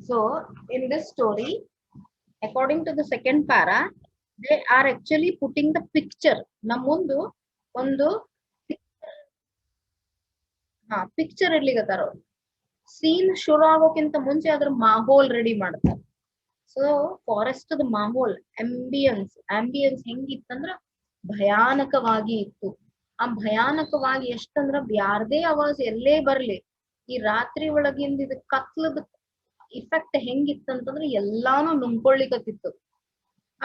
So in this story, according to the second para, they are actually putting the picture. ನಮ್ಮ ಮುಂದು ಒಂದು picture ಇರ್ಲಿಗತ್ತಾರ. Scene ಶುರು ಆಗೋಕ್ಕಿಂತ ಮುಂಚೆ ಅದ್ರ ಮಾಹೋಲ್ ರೆಡಿ ಮಾಡ್ತಾರೆ. ಸೊ ಫಾರೆಸ್ಟ್ ಮಾಹೋಲ್ ಆಂಬಿಯನ್ಸ್ ಹೆಂಗಿತ್ತಂದ್ರ ಭಯಾನಕವಾಗಿ ಇತ್ತು. ಆ ಭಯಾನಕವಾಗಿ ಎಷ್ಟಂದ್ರ ಯಾರದೇ ಆವಾಜ್ ಎಲ್ಲೇ ಬರ್ಲಿ, ಈ ರಾತ್ರಿ ಒಳಗಿಂದ ಇದು ಕತ್ಲದ ಇಫೆಕ್ಟ್ ಹೆಂಗಿತ್ತಂತಂದ್ರ ಎಲ್ಲಾನು ನುಂಗ್ಕೊಳ್ಳಿಕತ್ತಿತ್ತು.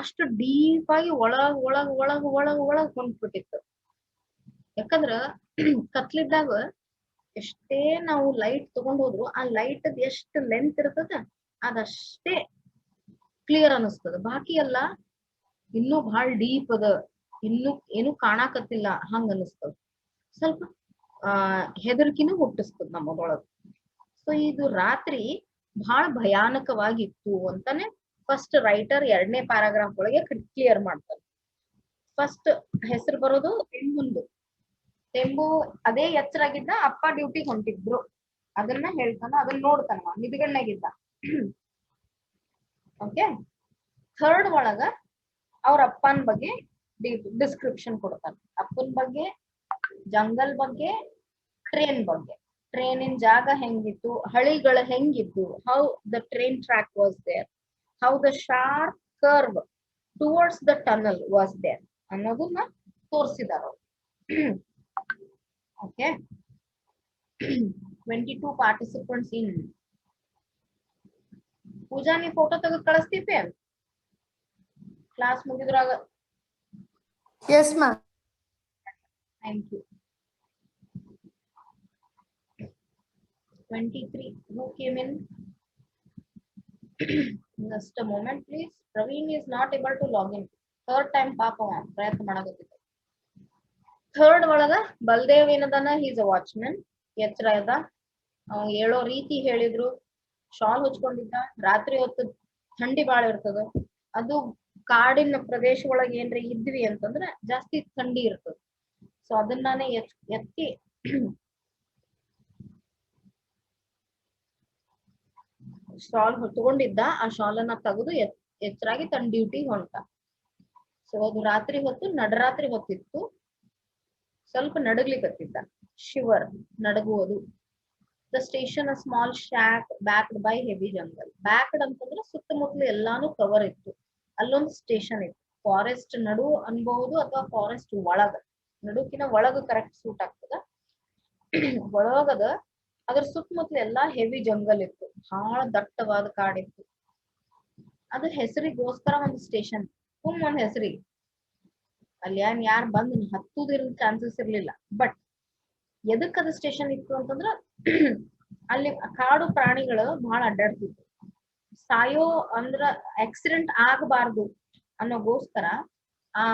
ಅಷ್ಟು ಡೀಪ್ ಆಗಿ ಒಳಗ್ ಒಳಗ್ ಒಳಗ್ ಒಳಗ್ ಒಳಗ್ ಹೊಂಟ್ಬಿಟ್ಟಿತ್ತು. ಯಾಕಂದ್ರ ಕತ್ಲಿದ್ದಾಗ ಎಷ್ಟೇ ನಾವು ಲೈಟ್ ತಗೊಂಡ್ ಹೋದ್ರು ಆ ಲೈಟ್ ಎಷ್ಟು ಲೆಂತ್ ಇರ್ತದ ಅದಷ್ಟೇ ಕ್ಲಿಯರ್ ಅನಿಸ್ತದ. ಬಾಕಿ ಎಲ್ಲ ಇನ್ನೂ ಬಹಳ ಡೀಪ್ ಅದ, ಇನ್ನು ಏನು ಕಾಣಾಕತ್ತಿಲ್ಲ ಹಂಗ ಅನಿಸ್ತದ. ಸ್ವಲ್ಪ ಹೆದರ್ಕಿನೂ ಹುಟ್ಟಿಸ್ತದ ನಮ್ಮದೊಳಗ. ಸೊ ಇದು ರಾತ್ರಿ ಬಹಳ ಭಯಾನಕವಾಗಿತ್ತು ಅಂತಾನೆ ಫಸ್ಟ್ ರೈಟರ್ 2ನೇ ಪ್ಯಾರಾಗ್ರಾಫ್ ಒಳಗೆ ಕ್ಲಿಯರ್ ಮಾಡ್ತಾರೆ. ಫಸ್ಟ್ ಹೆಸರು ಬರೋದು ತೆಂಬುಂದು. ತೆಂಬು ಅದೇ ಎಚ್ಚರಾಗಿದ್ದ, ಅಪ್ಪ ಡ್ಯೂಟಿಗೆ ಹೊಂಟಿದ್ರು, ಅದನ್ನ ಹೇಳ್ತಾನ, ಅದನ್ನ ನೋಡ್ತಾನ, ನಿದ್ಗಣ್ಣಾಗಿದ್ದ. ಓಕೆ. ಥರ್ಡ್ ಒಳಗ ಅವ್ರ ಅಪ್ಪನ ಬಗ್ಗೆ ಡಿಸ್ಕ್ರಿಪ್ಷನ್ ಕೊಡ್ತಾನ. ಅಪ್ಪನ ಬಗ್ಗೆ, ಜಂಗಲ್ ಬಗ್ಗೆ, ಟ್ರೈನ್ ಬಗ್ಗೆ. ಟ್ರೈನಿನ ಜಾಗ ಹೆಂಗಿತ್ತು, ಹಳಿಗಳು ಹೆಂಗಿತ್ತು, how the train track was there, how the sharp curve towards the tunnel was there ಅನ್ನೋದನ್ನ ತೋರಿಸಿದಾರ. ಓಕೆ. 22 ಪಾರ್ಟಿಸಿಪೆಂಟ್ಸ್ ಇನ್. ಪೂಜಾ, ನೀ ಫೋಟೋ ತೆಗೆದು ಕಳಿಸ್ತೀಪೆ ಕ್ಲಾಸ್ ಮುಗಿದ್ರಾಗ? Yes, ma'am. Thank you. 23 who came in? Just a moment please. Praveen is not able to log in. Third time ಪಾಪ ಪ್ರಯತ್ನ ಮಾಡಕತ್ತಿದ್ದ. Third ಒಳಗ Baldev ಏನದಾನ, is a watchman. ಎಚ್ಚರ ಅದ, ಅವ್ನು ಹೇಳೋ ರೀತಿ ಹೇಳಿದ್ರು. ಶಾಲ್ ಹೊಚ್ಕೊಂಡಿದ್ದ. ರಾತ್ರಿ ಹೊತ್ತು ಥಂಡಿ ಬಾಳ ಇರ್ತದ. ಅದು ಕಾಡಿನ ಪ್ರದೇಶ ಒಳಗೆ ಏನ್ರಿ ಇದ್ವಿ ಅಂತಂದ್ರ ಜಾಸ್ತಿ ಥಂಡಿ ಇರ್ತದ. ಸೊ ಅದನ್ನಾನೆ ಎತ್ತಿ ಶಾಲ್ ಹೊತ್ಕೊಂಡಿದ್ದ. ಆ ಶಾಲನ್ನ ತೆಗೆದು ಎಚ್ಚರಾಗಿ ತನ್ನ ಡ್ಯೂಟಿ ಹೊಂಟ. ಸೊ ಅದು ರಾತ್ರಿ ಹೊತ್ತು, ನಡರಾತ್ರಿ ಹೊತ್ತಿತ್ತು. ಸ್ವಲ್ಪ ನಡಗ್ಲಿಕತ್ತಿದ್ದ. ಶಿವರ್, ನಡಗುವುದು. The station a small shack backed by heavy jungle. Backed ಅಂತಂದ್ರೆ ಸುತ್ತಮುತ್ತಲು ಎಲ್ಲಾನು ಕವರ್ ಇತ್ತು. ಅಲ್ಲೊಂದು ಸ್ಟೇಷನ್ ಇತ್ತು. ಫಾರೆಸ್ಟ್ ನಡು ಅನ್ಬಹುದು ಅಥವಾ ಫಾರೆಸ್ಟ್ ಒಳಗ. ನಡುಕಿನ ಒಳಗ ಕರೆಕ್ಟ್ ಸೂಟ್ ಆಗ್ತದ. ಒಳಗದ ಅದ್ರ ಸುತ್ತಮುತ್ತಲು ಎಲ್ಲಾ ಹೆವಿ ಜಂಗಲ್ ಇತ್ತು. ಬಹಳ ದಟ್ಟವಾದ ಕಾಡಿತ್ತು. ಅದು ಹೆಸರಿಗೋಸ್ಕರ ಒಂದು ಸ್ಟೇಷನ್, ಒಂದ್ ಹೆಸರಿಗೆ. ಅಲ್ಲಿ ಯಾರು ಬಂದ್ ಹತ್ತುದಿರೋ ಚಾನ್ಸಸ್ ಇರ್ಲಿಲ್ಲ. ಬಟ್ ಎದಕ್ ಅದು ಸ್ಟೇಷನ್ ಇತ್ತು ಅಂತಂದ್ರ ಅಲ್ಲಿ ಕಾಡು ಪ್ರಾಣಿಗಳು ಬಹಳ ಅಡ್ಡಾಡ್ತಿದ್ವು. ಸಾಯೋ ಅಂದ್ರ ಆಕ್ಸಿಡೆಂಟ್ ಆಗಬಾರ್ದು ಅನ್ನೋಗೋಸ್ಕರ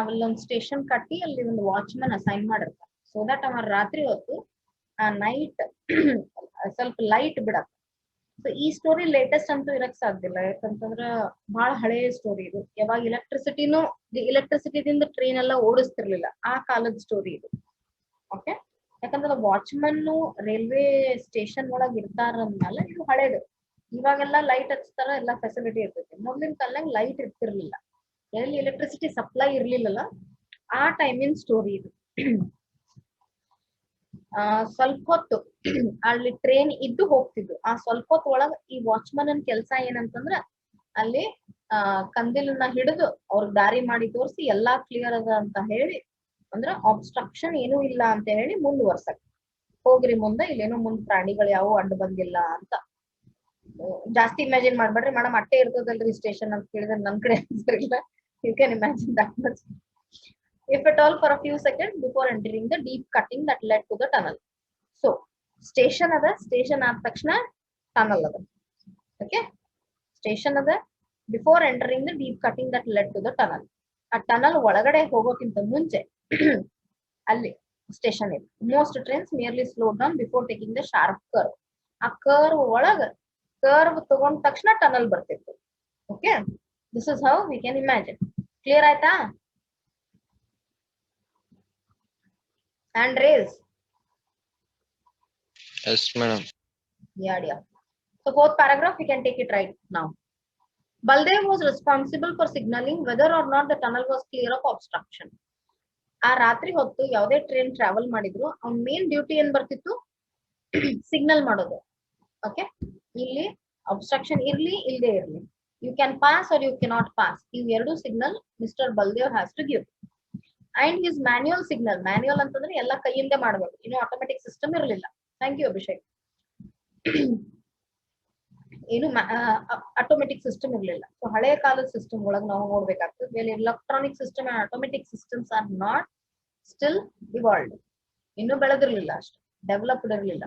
ಅಲ್ಲೊಂದ್ ಸ್ಟೇಷನ್ ಕಟ್ಟಿ ಅಲ್ಲಿ ಒಂದು ವಾಚ್ಮನ್ ಅಸೈನ್ ಮಾಡಿರ್ತಾರೆ. ಸೊ ದಟ್ ಅವ ರಾತ್ರಿ ಹೊತ್ತು ಆ ನೈಟ್ ಸ್ವಲ್ಪ ಲೈಟ್ ಬಿಡತ್ತ. ಸೊ ಈ ಸ್ಟೋರಿ ಲೇಟೆಸ್ಟ್ ಅಂತೂ ಇರಕ್ ಸಾಧ್ಯ ಇಲ್ಲ. ಯಾಕಂತಂದ್ರ ಬಹಳ ಹಳೆಯ ಸ್ಟೋರಿ ಇದು. ಯಾವಾಗ ಇಲೆಕ್ಟ್ರಿಸಿಟಿದಿಂದ ಟ್ರೈನ್ ಎಲ್ಲ ಓಡಿಸ್ತಿರ್ಲಿಲ್ಲ, ಆ ಕಾಲದ ಸ್ಟೋರಿ ಇದು. ಓಕೆ. ಯಾಕಂದ್ರೆ ವಾಚ್ಮನ್ ರೈಲ್ವೆ ಸ್ಟೇಷನ್ ಒಳಗ್ ಇರ್ತಾರ ಅಂದ್ಮೇಲೆ ಇದು ಹಳೇದು. ಇವಾಗೆಲ್ಲ ಲೈಟ್ ಹಚ್ತಾರ, ಎಲ್ಲ ಫೆಸಿಲಿಟಿ ಇರ್ತೈತಿ. ಮೊದ್ಲಿನ ಕಾಲದಾಗ ಲೈಟ್ ಇರ್ತಿರ್ಲಿಲ್ಲ, ಎಲ್ಲಿ ಎಲೆಕ್ಟ್ರಿಸಿಟಿ ಸಪ್ಲೈ ಇರ್ಲಿಲ್ಲಲ್ಲ, ಆ ಟೈಮಿನ ಸ್ಟೋರಿ ಇದು. ಸ್ವಲ್ಪ ಹೊತ್ತು ಅಲ್ಲಿ ಟ್ರೈನ್ ಇದ್ದು ಹೋಗ್ತಿದ್ದು. ಆ ಸ್ವಲ್ಪ ಹೊತ್ತು ಒಳಗ ಈ ವಾಚ್ಮನ್ ಅನ್ ಕೆಲ್ಸ ಏನಂತಂದ್ರ ಅಲ್ಲಿ ಕಂದಿಲನ್ನ ಹಿಡಿದು ಅವ್ರಿಗೆ ದಾರಿ ಮಾಡಿ ತೋರಿಸಿ ಎಲ್ಲಾ ಕ್ಲಿಯರ್ ಅದ ಅಂತ ಹೇಳಿ, ಅಂದ್ರ ಆಬ್ಸ್ಟ್ರಕ್ಷನ್ ಏನೂ ಇಲ್ಲ ಅಂತ ಹೇಳಿ ಮುಂದುವರ್ಸಕ್. ಹೋಗ್ರಿ ಮುಂದೆ, ಇಲ್ಲೇನೋ ಮುಂದ್ ಪ್ರಾಣಿಗಳು ಯಾವ ಅಡ್ಡು ಬಂದಿಲ್ಲ ಅಂತ. ಜಾಸ್ತಿ ಇಮ್ಯಾಜಿನ್ ಮಾಡ್ಬೇಡ್ರಿ ಮೇಡಮ್, ಅಟ್ಟೆ ಇರ್ತದಲ್ರಿ ಸ್ಟೇಷನ್ ಅಂತ ಕೇಳಿದ್ರೆ ನನ್ ಕಡೆ ಇಲ್ಲ. You can imagine that much. If at all for a few seconds before entering the deep cutting that led to the tunnel. So station ada, station ಆದ ತಕ್ಷಣ tunnel ada. Okay, station ada before entering the deep cutting that led to the tunnel. ಆ tunnel ಒಳಗಡೆ ಹೋಗೋಕ್ಕಿಂತ ಮುಂಚೆ ಅಲ್ಲಿ station ಇದೆ. Most trains merely slowed down before taking the sharp curve. ಆ curve ಒಳಗ curve ತಗೊಂಡ ತಕ್ಷಣ ಟನಲ್ ಬರ್ತಿತ್ತು. Okay, this is how we can imagine. Clear ಆಯ್ತಾ? Hand raise. Yes, madam. Yeah. So fourth paragraph, we can take it right now. Baldev was responsible for signaling whether or not the tunnel was clear of obstruction. ಆ ರಾತ್ರಿ ಹೊತ್ತು ಯಾವುದೇ train travel ಮಾಡಿದ್ರು ಅವ್ನ main duty ಏನ್ ಬರ್ತಿತ್ತು, signal ಮಾಡೋದು. Okay, ಇಲ್ಲಿ ಅಬ್ಸ್ಟ್ರಕ್ಷನ್ ಇರ್ಲಿ ಇಲ್ಲದೆ ಇರ್ಲಿ, you can pass or you cannot pass, ಇವ್ ಎರಡು signal mister Baldev has to give. And his manual signal, manual ಅಂತಂದ್ರೆ ಎಲ್ಲ ಕೈಯಿಂದ ಮಾಡಬೇಕು, ಇನ್ನು ಆಟೋಮೆಟಿಕ್ ಸಿಸ್ಟಮ್ ಇರಲಿಲ್ಲ. Thank you Abhishek. ಏನು ಆಟೋಮೆಟಿಕ್ ಸಿಸ್ಟಮ್ ಇರಲಿಲ್ಲ. ಸೊ ಹಳೆಯ ಕಾಲದ ಸಿಸ್ಟಮ್ ಒಳಗೆ ನಾವು ನೋಡ್ಬೇಕಾಗ್ತದೆ. Well electronic system and automatic systems are not still evolved, ಇನ್ನು ಬೆಳೆದಿರಲಿಲ್ಲ, ಅಷ್ಟು ಡೆವಲಪ್ಡ್ ಇರಲಿಲ್ಲ.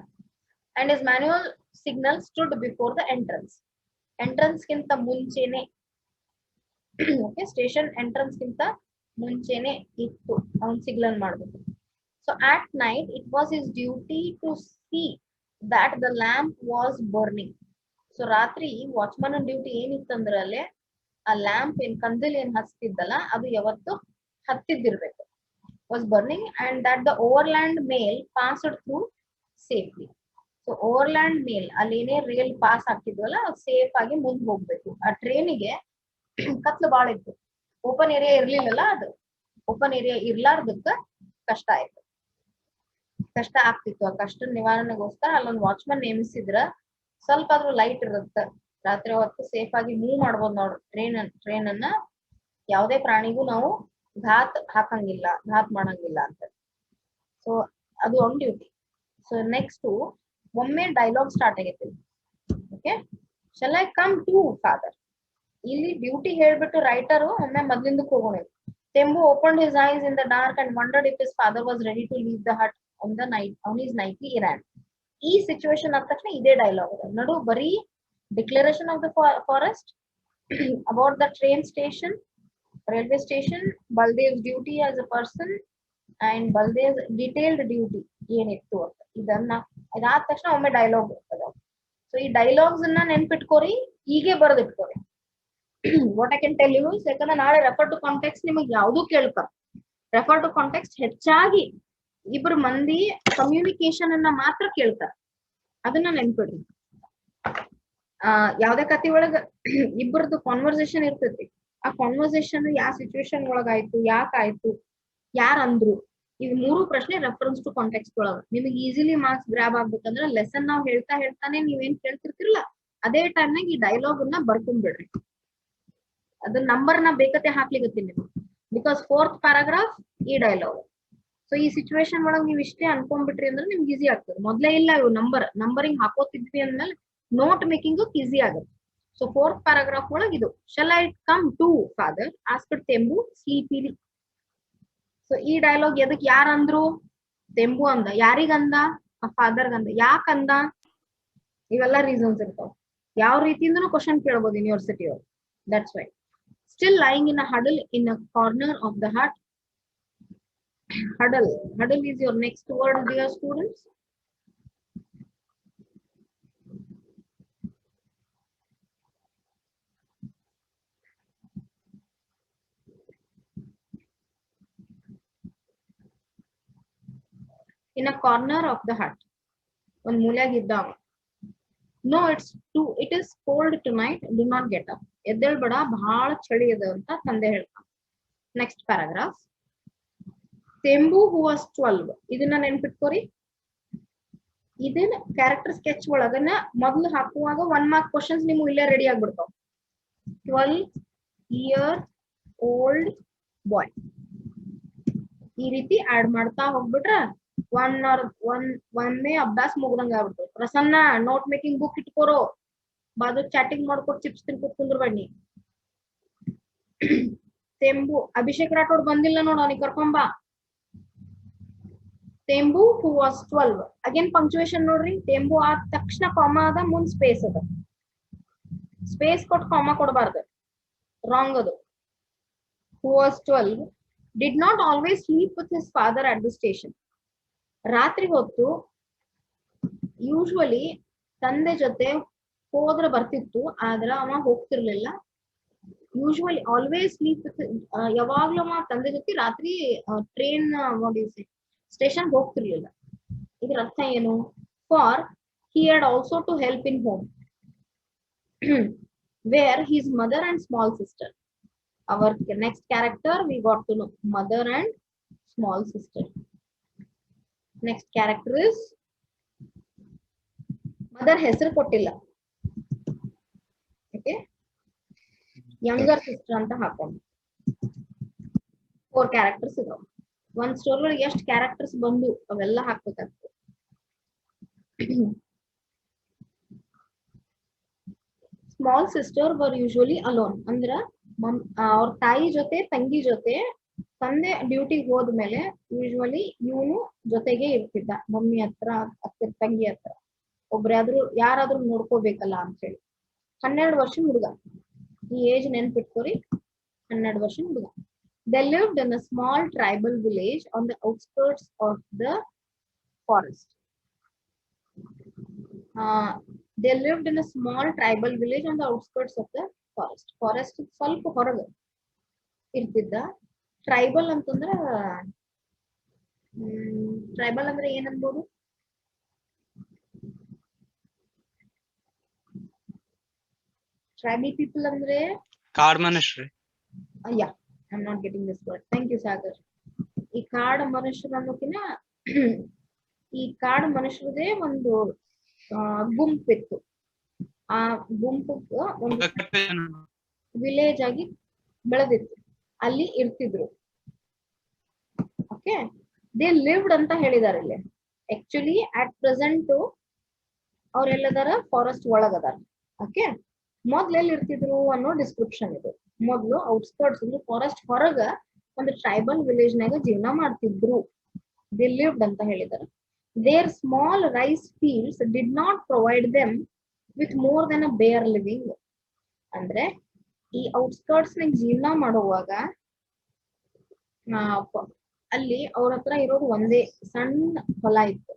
And is manual signal stood before the entrance, entrance ಗಿಂತ ಮುಂಚೆನೆ, ಓಕೆ, ಸ್ಟೇಷನ್ ಎಂಟ್ರೆನ್ಸ್ ಗಿಂತ ಮುಂಚೆನೆ ಇತ್ತು ಅವ್ನ್ ಸಿಗ್ನಲ್ ಮಾಡ್ಬೇಕು. So at night it was his duty to see that the lamp was burning. So ರಾತ್ರಿ ವಾಚ್ಮನ್ ಡ್ಯೂಟಿ ಏನಿತ್ತಂದ್ರೆ ಅಲ್ಲೇ ಆ ಲ್ಯಾಂಪ್ ಏನ್ ಕಂದಿಲ್ ಏನ್ ಹಚ್ತಿದ್ದಲ್ಲ ಅದು ಯಾವತ್ತು ಹತ್ತಿದ್ದಿರ್ಬೇಕು, was burning, and that the overland mail passed through safely. So overland mail ಅಲ್ಲಿ ಏನೇ ರೇಲ್ ಪಾಸ್ ಆಗ್ತಿದ್ವಲ್ಲ ಅದು ಸೇಫ್ ಆಗಿ ಮುಂದೆ ಹೋಗ್ಬೇಕು. ಆ ಟ್ರೈನಿಗೆ ಕತ್ಲು ಬಾಳ ಇತ್ತು, ಓಪನ್ ಏರಿಯಾ ಇರ್ಲಿಲ್ಲಲ್ಲ, ಅದು ಓಪನ್ ಏರಿಯಾ ಇರ್ಲಾರ್ದಕ್ಕ ಕಷ್ಟ ಆಯ್ತು, ಕಷ್ಟ ಆಗ್ತಿತ್ತು. ಆ ಕಷ್ಟ ನಿವಾರಣೆಗೋಸ್ಕರ ಅಲ್ಲೊಂದು ವಾಚ್ಮನ್ ನೇಮಿಸಿದ್ರ ಸ್ವಲ್ಪ ಆದ್ರೂ ಲೈಟ್ ಇರುತ್ತೆ, ರಾತ್ರಿ ಹೊತ್ತು ಸೇಫ್ ಆಗಿ ಮೂವ್ ಮಾಡ್ಬೋದು ನೋಡ್ರಿ ಟ್ರೈನ್ ಅನ್ನ. ಯಾವುದೇ ಪ್ರಾಣಿಗೂ ನಾವು ಘಾತ್ ಹಾಕಂಗಿಲ್ಲ, ಘಾತ್ ಮಾಡಂಗಿಲ್ಲ ಅಂತ. ಸೊ ಅದು ಆನ್ ಡ್ಯೂಟಿ. ಸೊ ನೆಕ್ಸ್ಟ್ ಒಮ್ಮೆ ಡೈಲಾಗ್ ಸ್ಟಾರ್ಟ್ ಆಗೈತಿ. Okay, shall I come to father, ಇಲ್ಲಿ ಡ್ಯೂಟಿ ಹೇಳ್ಬಿಟ್ಟು ರೈಟರು ಒಮ್ಮೆ ಮೊದ್ಲಿಂದಕ್ಕೆ ಹೋಗೋಣ. Tembu opened his eyes in the dark and wondered if his father was ready to leave the hut on his nightly errand. ಈ situation ಆದ ತಕ್ಷಣ ಇದೇ dialogue ಇದೆ ನೋಡು, ಬರೀ declaration of the forest, about the train station, railway station, Baldev's duty as a person and Baldev's detailed duty ಏನಿತ್ತು ಅಂತ. ಇದನ್ನ ಇದಾದ ತಕ್ಷಣ ಒಮ್ಮೆ ಡೈಲಾಗ್ ಬರ್ತದ. ಸೊ ಈ ಡೈಲಾಗ್ಸ್ ಅನ್ನ ನೆನ್ಪಿಟ್ಕೋರಿ, ಹೀಗೆ ಬರೆದಿಟ್ಕೋರಿ. What I can tell you, ಯಾಕಂದ್ರೆ ನಾಳೆ ರೆಫರ್ ಟು ಕಾಂಟೆಕ್ಸ್ಟ್ ನಿಮಗೆ ಯಾವ್ದು ಕೇಳ್ತಾರೆ. ರೆಫರ್ ಟು ಕಾಂಟೆಕ್ಸ್ಟ್ ಹೆಚ್ಚಾಗಿ ಇಬ್ರು ಮಂದಿ ಕಮ್ಯುನಿಕೇಶನ್ ಅನ್ನ ಮಾತ್ರ ಕೇಳ್ತಾರೆ, ಅದನ್ನ ನೆನ್ಪಿಡ್ರಿ. ಯಾವ್ದೇ ಕತೆ ಒಳಗ ಇಬ್ಬರದು ಕಾನ್ವರ್ಸೇಷನ್ ಇರ್ತೈತಿ, ಆ ಕಾನ್ವರ್ಸೇಷನ್ ಯಾವ ಸಿಚುವೇಶನ್ ಒಳಗಾಯ್ತು, ಯಾಕಾಯ್ತು, ಯಾರ್ ಅಂದ್ರು, ಇವ್ ಮೂರು ಪ್ರಶ್ನೆ ರೆಫರೆನ್ಸ್ ಟು ಕಾಂಟೆಕ್ಸ್ಟ್ ಒಳಗ. ನಿಮಗೆ ಈಸಿಲಿ ಮಾರ್ಕ್ಸ್ ಗ್ರಾಬ್ ಆಗ್ಬೇಕಂದ್ರೆ ಲೆಸನ್ ನಾವ್ ಹೇಳ್ತಾನೆ ನೀವೇನ್ ಕೇಳ್ತಿರ್ತಿರಲ್ಲ ಅದೇ ಟೈಮ್ನಾಗ ಈ ಡೈಲಾಗ್ ಅನ್ನ ಬರ್ಕೊಂಡ್ಬಿಡ್ರಿ. ಅದ ನಂಬರ್ ನ ಬೇಕತೆ ಹಾಕ್ಲಿಗತ್ತೀನಿ ನೀವು, ಬಿಕಾಸ್ ಫೋರ್ತ್ ಪ್ಯಾರಾಗ್ರಾಫ್ ಈ ಡೈಲಾಗ್. ಸೊ ಈ ಸಿಚುವೇಶನ್ ಒಳಗೆ ನೀವು ಇಷ್ಟೇ ಅನ್ಕೊಂಡ್ಬಿಟ್ರಿ ಅಂದ್ರೆ ನಿಮ್ಗೆ ಈಸಿ ಆಗ್ತದೆ. ಮೊದ್ಲೇ ಇಲ್ಲ ಇವು ನಂಬರಿಂಗ್ ಹಾಕೋತಿದ್ವಿ ಅಂದ್ಮೇಲೆ ನೋಟ್ ಮೇಕಿಂಗ್ ಈಸಿ ಆಗುತ್ತೆ. ಸೊ ಫೋರ್ತ್ ಪ್ಯಾರಾಗ್ರಾಫ್ ಒಳಗೆ ಇದು, shall I come to father asked Tembu sleepily. So ಈ ಡೈಲಾಗ್ ಎದಕ್ ಯಾರ್ ಅಂದ್ರು, ತೆಂಬು ಅಂದ, ಯಾರಿಗಂದ, ಫಾದರ್ ಗಂದ, ಯಾಕಂದ, ಇವೆಲ್ಲ ರೀಸನ್ಸ್ ಇರ್ತಾವ. ಯಾವ ರೀತಿಯಿಂದನೂ ಕ್ವಶನ್ ಕೇಳ್ಬೋದು ಯೂನಿವರ್ಸಿಟಿ ಅವ್ರು. That's why. Still lying in a huddle in a corner of the hut. Huddle is your next word, dear students. In a corner of the hut. One ಮೂಲ್ಯಾಗ ಇದ್ದಾವ. No, it is cold tonight, do not get up. ಎದ್ದೇಳ್ಬೇಡ, ಬಹಳ ಚಳಿ ಅದ ಅಂತ ತಂದೆ ಹೇಳ್ತಾನ. Next paragraph, Tembu who was 12. ಇದನ್ನ ನೆನ್ಪಿಟ್ಕೋರಿ. ಇದನ್ನ ಕ್ಯಾರೆಕ್ಟರ್ ಸ್ಕೆಚ್ ಒಳಗನ ಮೊದ್ಲು ಹಾಕುವಾಗ 1 ಮಾರ್ಕ್ ಕ್ವಶನ್ಸ್ ನಿಮ್ಗೆ ಇಲ್ಲೇ ರೆಡಿ ಆಗ್ಬಿಡ್ತಾವ. 12 year old boy ಈ ರೀತಿ ಆಡ್ ಮಾಡ್ತಾ ಹೋಗ್ಬಿಟ್ರ ಒಮ್ಮೆ ಅಭ್ಯಾಸ ಮುಗ್ದಂಗ ಆಗ್ಬಿಡ್ತದೆ. ಪ್ರಸನ್ನ ನೋಟ್ ಮೇಕಿಂಗ್ ಬುಕ್ ಇಟ್ಕೋರೋ, ಬಾದು ಚಾಟಿಂಗ್ ಮಾಡ್ಕೊಟ್ ಚಿಪ್ಸ್ ತಿನ್ಕೊತ್ ಕುಂದ್ರ ಬನ್ನಿ. ತೆಂಬು, ಅಭಿಷೇಕ್ ರಾಠೋಡ್ ಬಂದಿಲ್ಲ ನೋಡ, ಅವನಿಗೆ ಕರ್ಕೊಂಬಾ. ತೆಂಬು ಹೂ ವಾಸ್ 12. ಅಗೇನ್ ಪಂಕ್ಚುಯೇಷನ್ ನೋಡ್ರಿ, ತೆಂಬು ಆದ ತಕ್ಷಣ ಕಾಮಾ ಅದ, ಮುಂದ್ ಸ್ಪೇಸ್ ಅದ. ಸ್ಪೇಸ್ ಕೊಟ್ಟು ಕಾಮಾ ಕೊಡಬಾರ್ದು, ರಾಂಗ್ ಅದು. ಹೂ was 12 did not always sleep with his father at the station. ರಾತ್ರಿ ಹೊತ್ತು ಯೂಶುವಲಿ ತಂದೆ ಜೊತೆ ಹೋದ್ರೆ ಬರ್ತಿತ್ತು, ಆದ್ರ ಅವ ಹೋಗ್ತಿರ್ಲಿಲ್ಲ. ಯೂಶುವಲಿ ಆಲ್ವೇಸ್ ಸ್ಲೀಪ್ ವಿತ್, ಯಾವಾಗ್ಲೂ ಅವ ತಂದೆ ಜೊತೆ ರಾತ್ರಿ ಟ್ರೈನ್ ಸ್ಟೇಷನ್ ಹೋಗ್ತಿರ್ಲಿಲ್ಲ. ಇದ್ರ ಅರ್ಥ ಏನು? For he had also to help in home. where his mother and small sister. Our next character we got to know mother and small sister. Next character is mother ಹೆಸರು ಕೊಟ್ಟಿಲ್ಲ. Okay, younger sister ಅಂತ ಹಾಕೊಂಡು 4 characters ಇದಾವೆ. ಒಂದ್ story ಒಳಗೆ ಎಷ್ಟು characters ಬಂದು ಅವೆಲ್ಲ ಹಾಕ್ಬೇಕಾಗ್ತದೆ. Small sister were usually alone, ಅಂದ್ರ ಅವ್ರ ತಾಯಿ ಜೊತೆ ತಂಗಿ ಜೊತೆ, ತಂದೆ ಡ್ಯೂಟಿಗೆ ಹೋದ್ಮೇಲೆ ಯೂಶುವಲಿ ಇವನು ಜೊತೆಗೆ ಇರ್ತಿದ್ದ, ಮಮ್ಮಿ ಹತ್ರ ಅತ್ತೆ ತಂಗಿ ಹತ್ರ. ಒಬ್ರಾದ್ರೂ ಯಾರಾದ್ರೂ ನೋಡ್ಕೋಬೇಕಲ್ಲ ಅಂತ ಹೇಳಿ. 12 ವರ್ಷ ಹುಡುಗ, ಈ ಏಜ್ ನೆನ್ಪಿಟ್ಕೋರಿ, 12 ವರ್ಷ ಹುಡುಗ. They lived in a small tribal village on the outskirts of the forest. They lived in a small tribal village on the outskirts of the forest. Forest ಸ್ವಲ್ಪ ಹೊರಗೆ ಇರ್ತಿದ್ದ. ಟ್ರೈಬಲ್ ಅಂತಂದ್ರ ಟ್ರೈಬಲ್ ಅಂದ್ರೆ ಏನನ್ಬೋದು? ಟ್ರೈಬಲ್ ಪೀಪಲ್ ಅಂದ್ರೆ ಕಾಡ್ ಮನುಷ್ಯರು. ಯಾ, I'm not getting this word. Thank you, Sagar. ಈ ಕಾಡು ಮನುಷ್ಯರು ಅನ್ನೋಕಿನ ಈ ಕಾಡು ಮನುಷ್ಯರದೇ ಒಂದು ಗುಂಪಿತ್ತು. ಆ ಗುಂಪು ಒಂದು ವಿಲೇಜ್ ಆಗಿ ಬೆಳೆದಿತ್ತು, ಅಲ್ಲಿ ಇರ್ತಿದ್ರು. ಓಕೆ, ದೇ ಲಿವ್ಡ್ ಅಂತ ಹೇಳಿದಾರೆ ಇಲ್ಲಿ. ಆಕ್ಚುಲಿ ಅಟ್ ಪ್ರೆಸೆಂಟ್ ಅವ್ರೆಲ್ಲದಾರ ಫಾರೆಸ್ಟ್ ಒಳಗದಾರ. ಓಕೆ, ಮೊದ್ಲೆಲ್ಲಿ ಇರ್ತಿದ್ರು ಅನ್ನೋ ಡಿಸ್ಕ್ರಿಪ್ಷನ್ ಇದು. ಮೊದ್ಲು ಔಟ್ಸ್ಕರ್ಟ್ಸ್ ಅಂದ್ರೆ ಫಾರೆಸ್ಟ್ ಹೊರಗ ಒಂದು ಟ್ರೈಬಲ್ ವಿಲೇಜ್ ನಾಗ ಜೀವನ ಮಾಡ್ತಿದ್ರು. ದೇ ಲಿವ್ಡ್ ಅಂತ ಹೇಳಿದಾರೆ. Their small rice fields did not provide them with more than a bare living. ಅಂದ್ರೆ ಈ ಔಟ್ಸ್ಕರ್ಟ್ಸ್ ನಾಗ ಜೀವನ ಮಾಡುವಾಗ ಅಲ್ಲಿ ಅವ್ರ ಹತ್ರ ಇರೋದು ಒಂದೇ ಸಣ್ಣ ಹೊಲ ಇತ್ತು.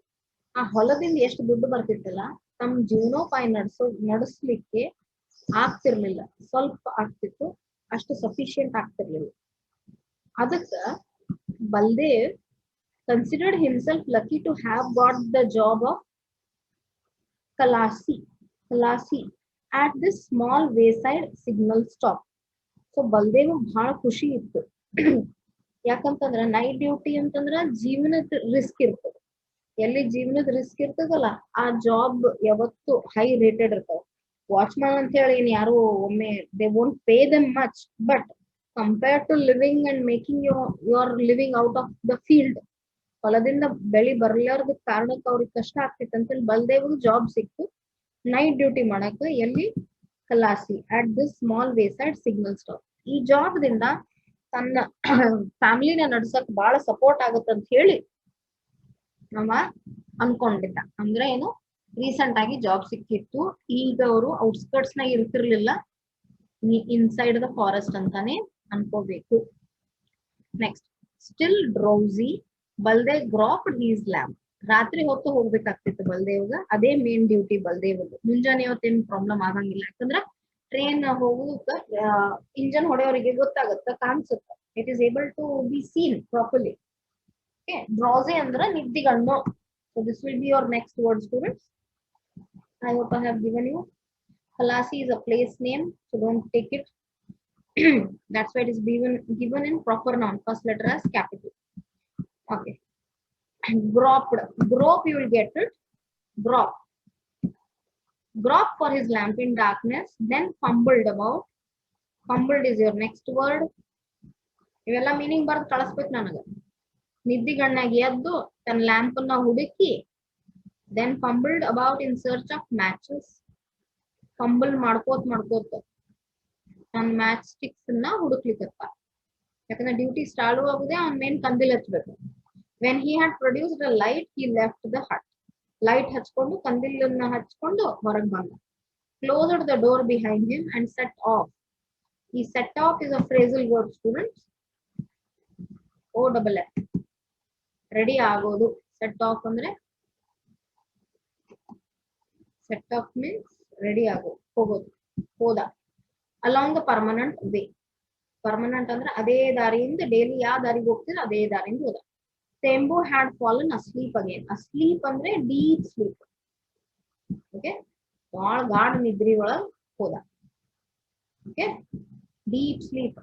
ಆ ಹೊಲದಿಂದ ಎಷ್ಟು ದುಡ್ಡು ಬರ್ತಿತ್ತಲ್ಲ, ತಮ್ಮ ಜೀವನೋಪಾಯ ನಡೆಸ್ಲಿಕ್ಕೆ ಆಗ್ತಿರ್ಲಿಲ್ಲ. ಸ್ವಲ್ಪ ಆಗ್ತಿತ್ತು, ಅಷ್ಟು ಸಫಿಶಿಯಂಟ್ ಆಗ್ತಿರ್ಲಿಲ್ಲ. ಅದಕ್ಕ Baldev considered himself lucky to have got the job of Kalasi at this small wayside signal stop. So Baldev ಬಹಳ ಖುಷಿ ಇತ್ತು. ಯಾಕಂತಂದ್ರ ನೈಟ್ ಡ್ಯೂಟಿ ಅಂತಂದ್ರ ಜೀವನದ ರಿಸ್ಕ್ ಇರ್ತದೆ. ಎಲ್ಲಿ ಜೀವನದ ರಿಸ್ಕ್ ಇರ್ತದಲ್ಲ, ಆ ಜಾಬ್ ಯಾವತ್ತು ಹೈ ರೇಟೆಡ್ ಇರ್ತಾವ. ವಾಚ್ಮನ್ ಅಂತ ಹೇಳಿ ಏನ್ ಯಾರು ಒಮ್ಮೆ they won't pay them much, but compared to living and making your living out of the field, ಹೊಲದಿಂದ ಬೆಳಿ ಬರ್ಲಾರ್ದ ಕಾರಣಕ್ಕೆ ಅವ್ರಿಗೆ ಕಷ್ಟ ಆಗ್ತಿತ್ತು ಅಂತೇಳಿ ಬಲ್ದೇವ್ಗೆ ಜಾಬ್ ಸಿಕ್ತು ನೈಟ್ ಡ್ಯೂಟಿ ಮಾಡಕ. ಎಲ್ಲಿ? Khalasi at this small wayside signal stop. ಈ ಜಾಬ್ ದಿಂದ ತನ್ನ ಫ್ಯಾಮಿಲಿನ ನಡ್ಸಕ್ ಬಹಳ ಸಪೋರ್ಟ್ ಆಗತ್ತಂತ ಹೇಳಿ ನಮ್ಮ ಅನ್ಕೊಂಡಿದ್ದ. ಅಂದ್ರೆ ಏನು, ರೀಸೆಂಟ್ ಆಗಿ ಜಾಬ್ ಸಿಕ್ಕಿತ್ತು. ಈಗ ಅವರು ಔಟ್ಸ್ಕರ್ಟ್ಸ್ ನಾಗ ಇರ್ತಿರ್ಲಿಲ್ಲ, ಇನ್ಸೈಡ್ ದ ಫಾರೆಸ್ಟ್ ಅಂತಾನೆ ಅನ್ಕೋಬೇಕು. Next, still drowsy Baldev grabbed his lamp. ರಾತ್ರಿ ಹೊತ್ತು ಹೋಗ್ಬೇಕಾಗ್ತಿತ್ತು ಬಲ್ದೇವ್ಗ, ಅದೇ ಮೇನ್ ಡ್ಯೂಟಿ ಬಲ್ದೇವ್ದು. ಮುಂಜಾನೆ ಹೊತ್ತೇನ್ ಪ್ರಾಬ್ಲಮ್ ಆಗಂಗಿಲ್ಲ, ಯಾಕಂದ್ರ ಟ್ರೈನ್ ಹೋಗೋದಕ್ಕ ಇಂಜನ್ ಹೊಡೆಯವರಿಗೆ ಗೊತ್ತಾಗತ್ತ, ಕಾಣಿಸುತ್ತ. It is able to be seen properly. Okay, drowsy ಅಂದ್ರ ನಿದ್ದಿಗಣ್ಣು. So this will be your next word, students. I hope I have given you. Kalasi is a place name, so don't take it. That's why it is given in proper noun, first letter as capital. Okay. Grope, you will get it. Grope for his lamp in darkness, then fumbled about. Fumbled is your next word. ಇವೆಲ್ಲ meaning ಬರ್ದು ಕಳಿಸ್ಬೇಕು ನನಗ. ನಿದ್ದಿಗಣ್ಣಾಗಿ ಎದ್ದು ತನ್ನ lamp ಅನ್ನ ಹುಡುಕಿ, then fumbled about in search of matches. Fumble ಮಾಡ್ಕೋತ ತನ್ನ ಮ್ಯಾಚ್ ಸ್ಟಿಕ್ಸ್ ನ ಹುಡುಕ್ಲಿಕ್ಕತ್ತ. ಯಾಕಂದ್ರೆ ಡ್ಯೂಟಿ ಸ್ಟಾರ್ಟ್ ಆಗುದೇ ಅವ್ನ ಮೇನ್ ಕಂದಿಲ್ ಹಚ್ಬೇಕು. when he had produced a light, he left the hut. Light ಹಚ್ಕೊಂಡು ಕಂದಿಲನ್ನ ಹಚ್ಕೊಂಡು ಹೊರಗೆ ಬಂದ. closed the door behind him and set off. ಈ set off is a phrasal word, students. OFF, ready ಆಗೋದು. set off ಅಂದ್ರೆ set off means ready ಆಗೋ, ಹೋಗೋದು, ಹೋದ. along the permanent way. Permanent ಅಂದ್ರೆ ಅದೇ ದಾರಿಯಿಂದ ಡೈಲಿ ಯಾವ ದಾರಿಗೆ ಹೋಗ್ತೀರ ಅದೇ ದಾರಿಯಿಂದ ಹೋದ. Tembo had fallen asleep again. Asleep ಅಂದ್ರೆ ಡೀಪ್ ಸ್ಲೀಪ್. ಓಕೆ, ಬಹಳ ಗಾಢ ನಿದ್ರಿ ಒಳಗ್ ಹೋದ. Okay, deep sleep.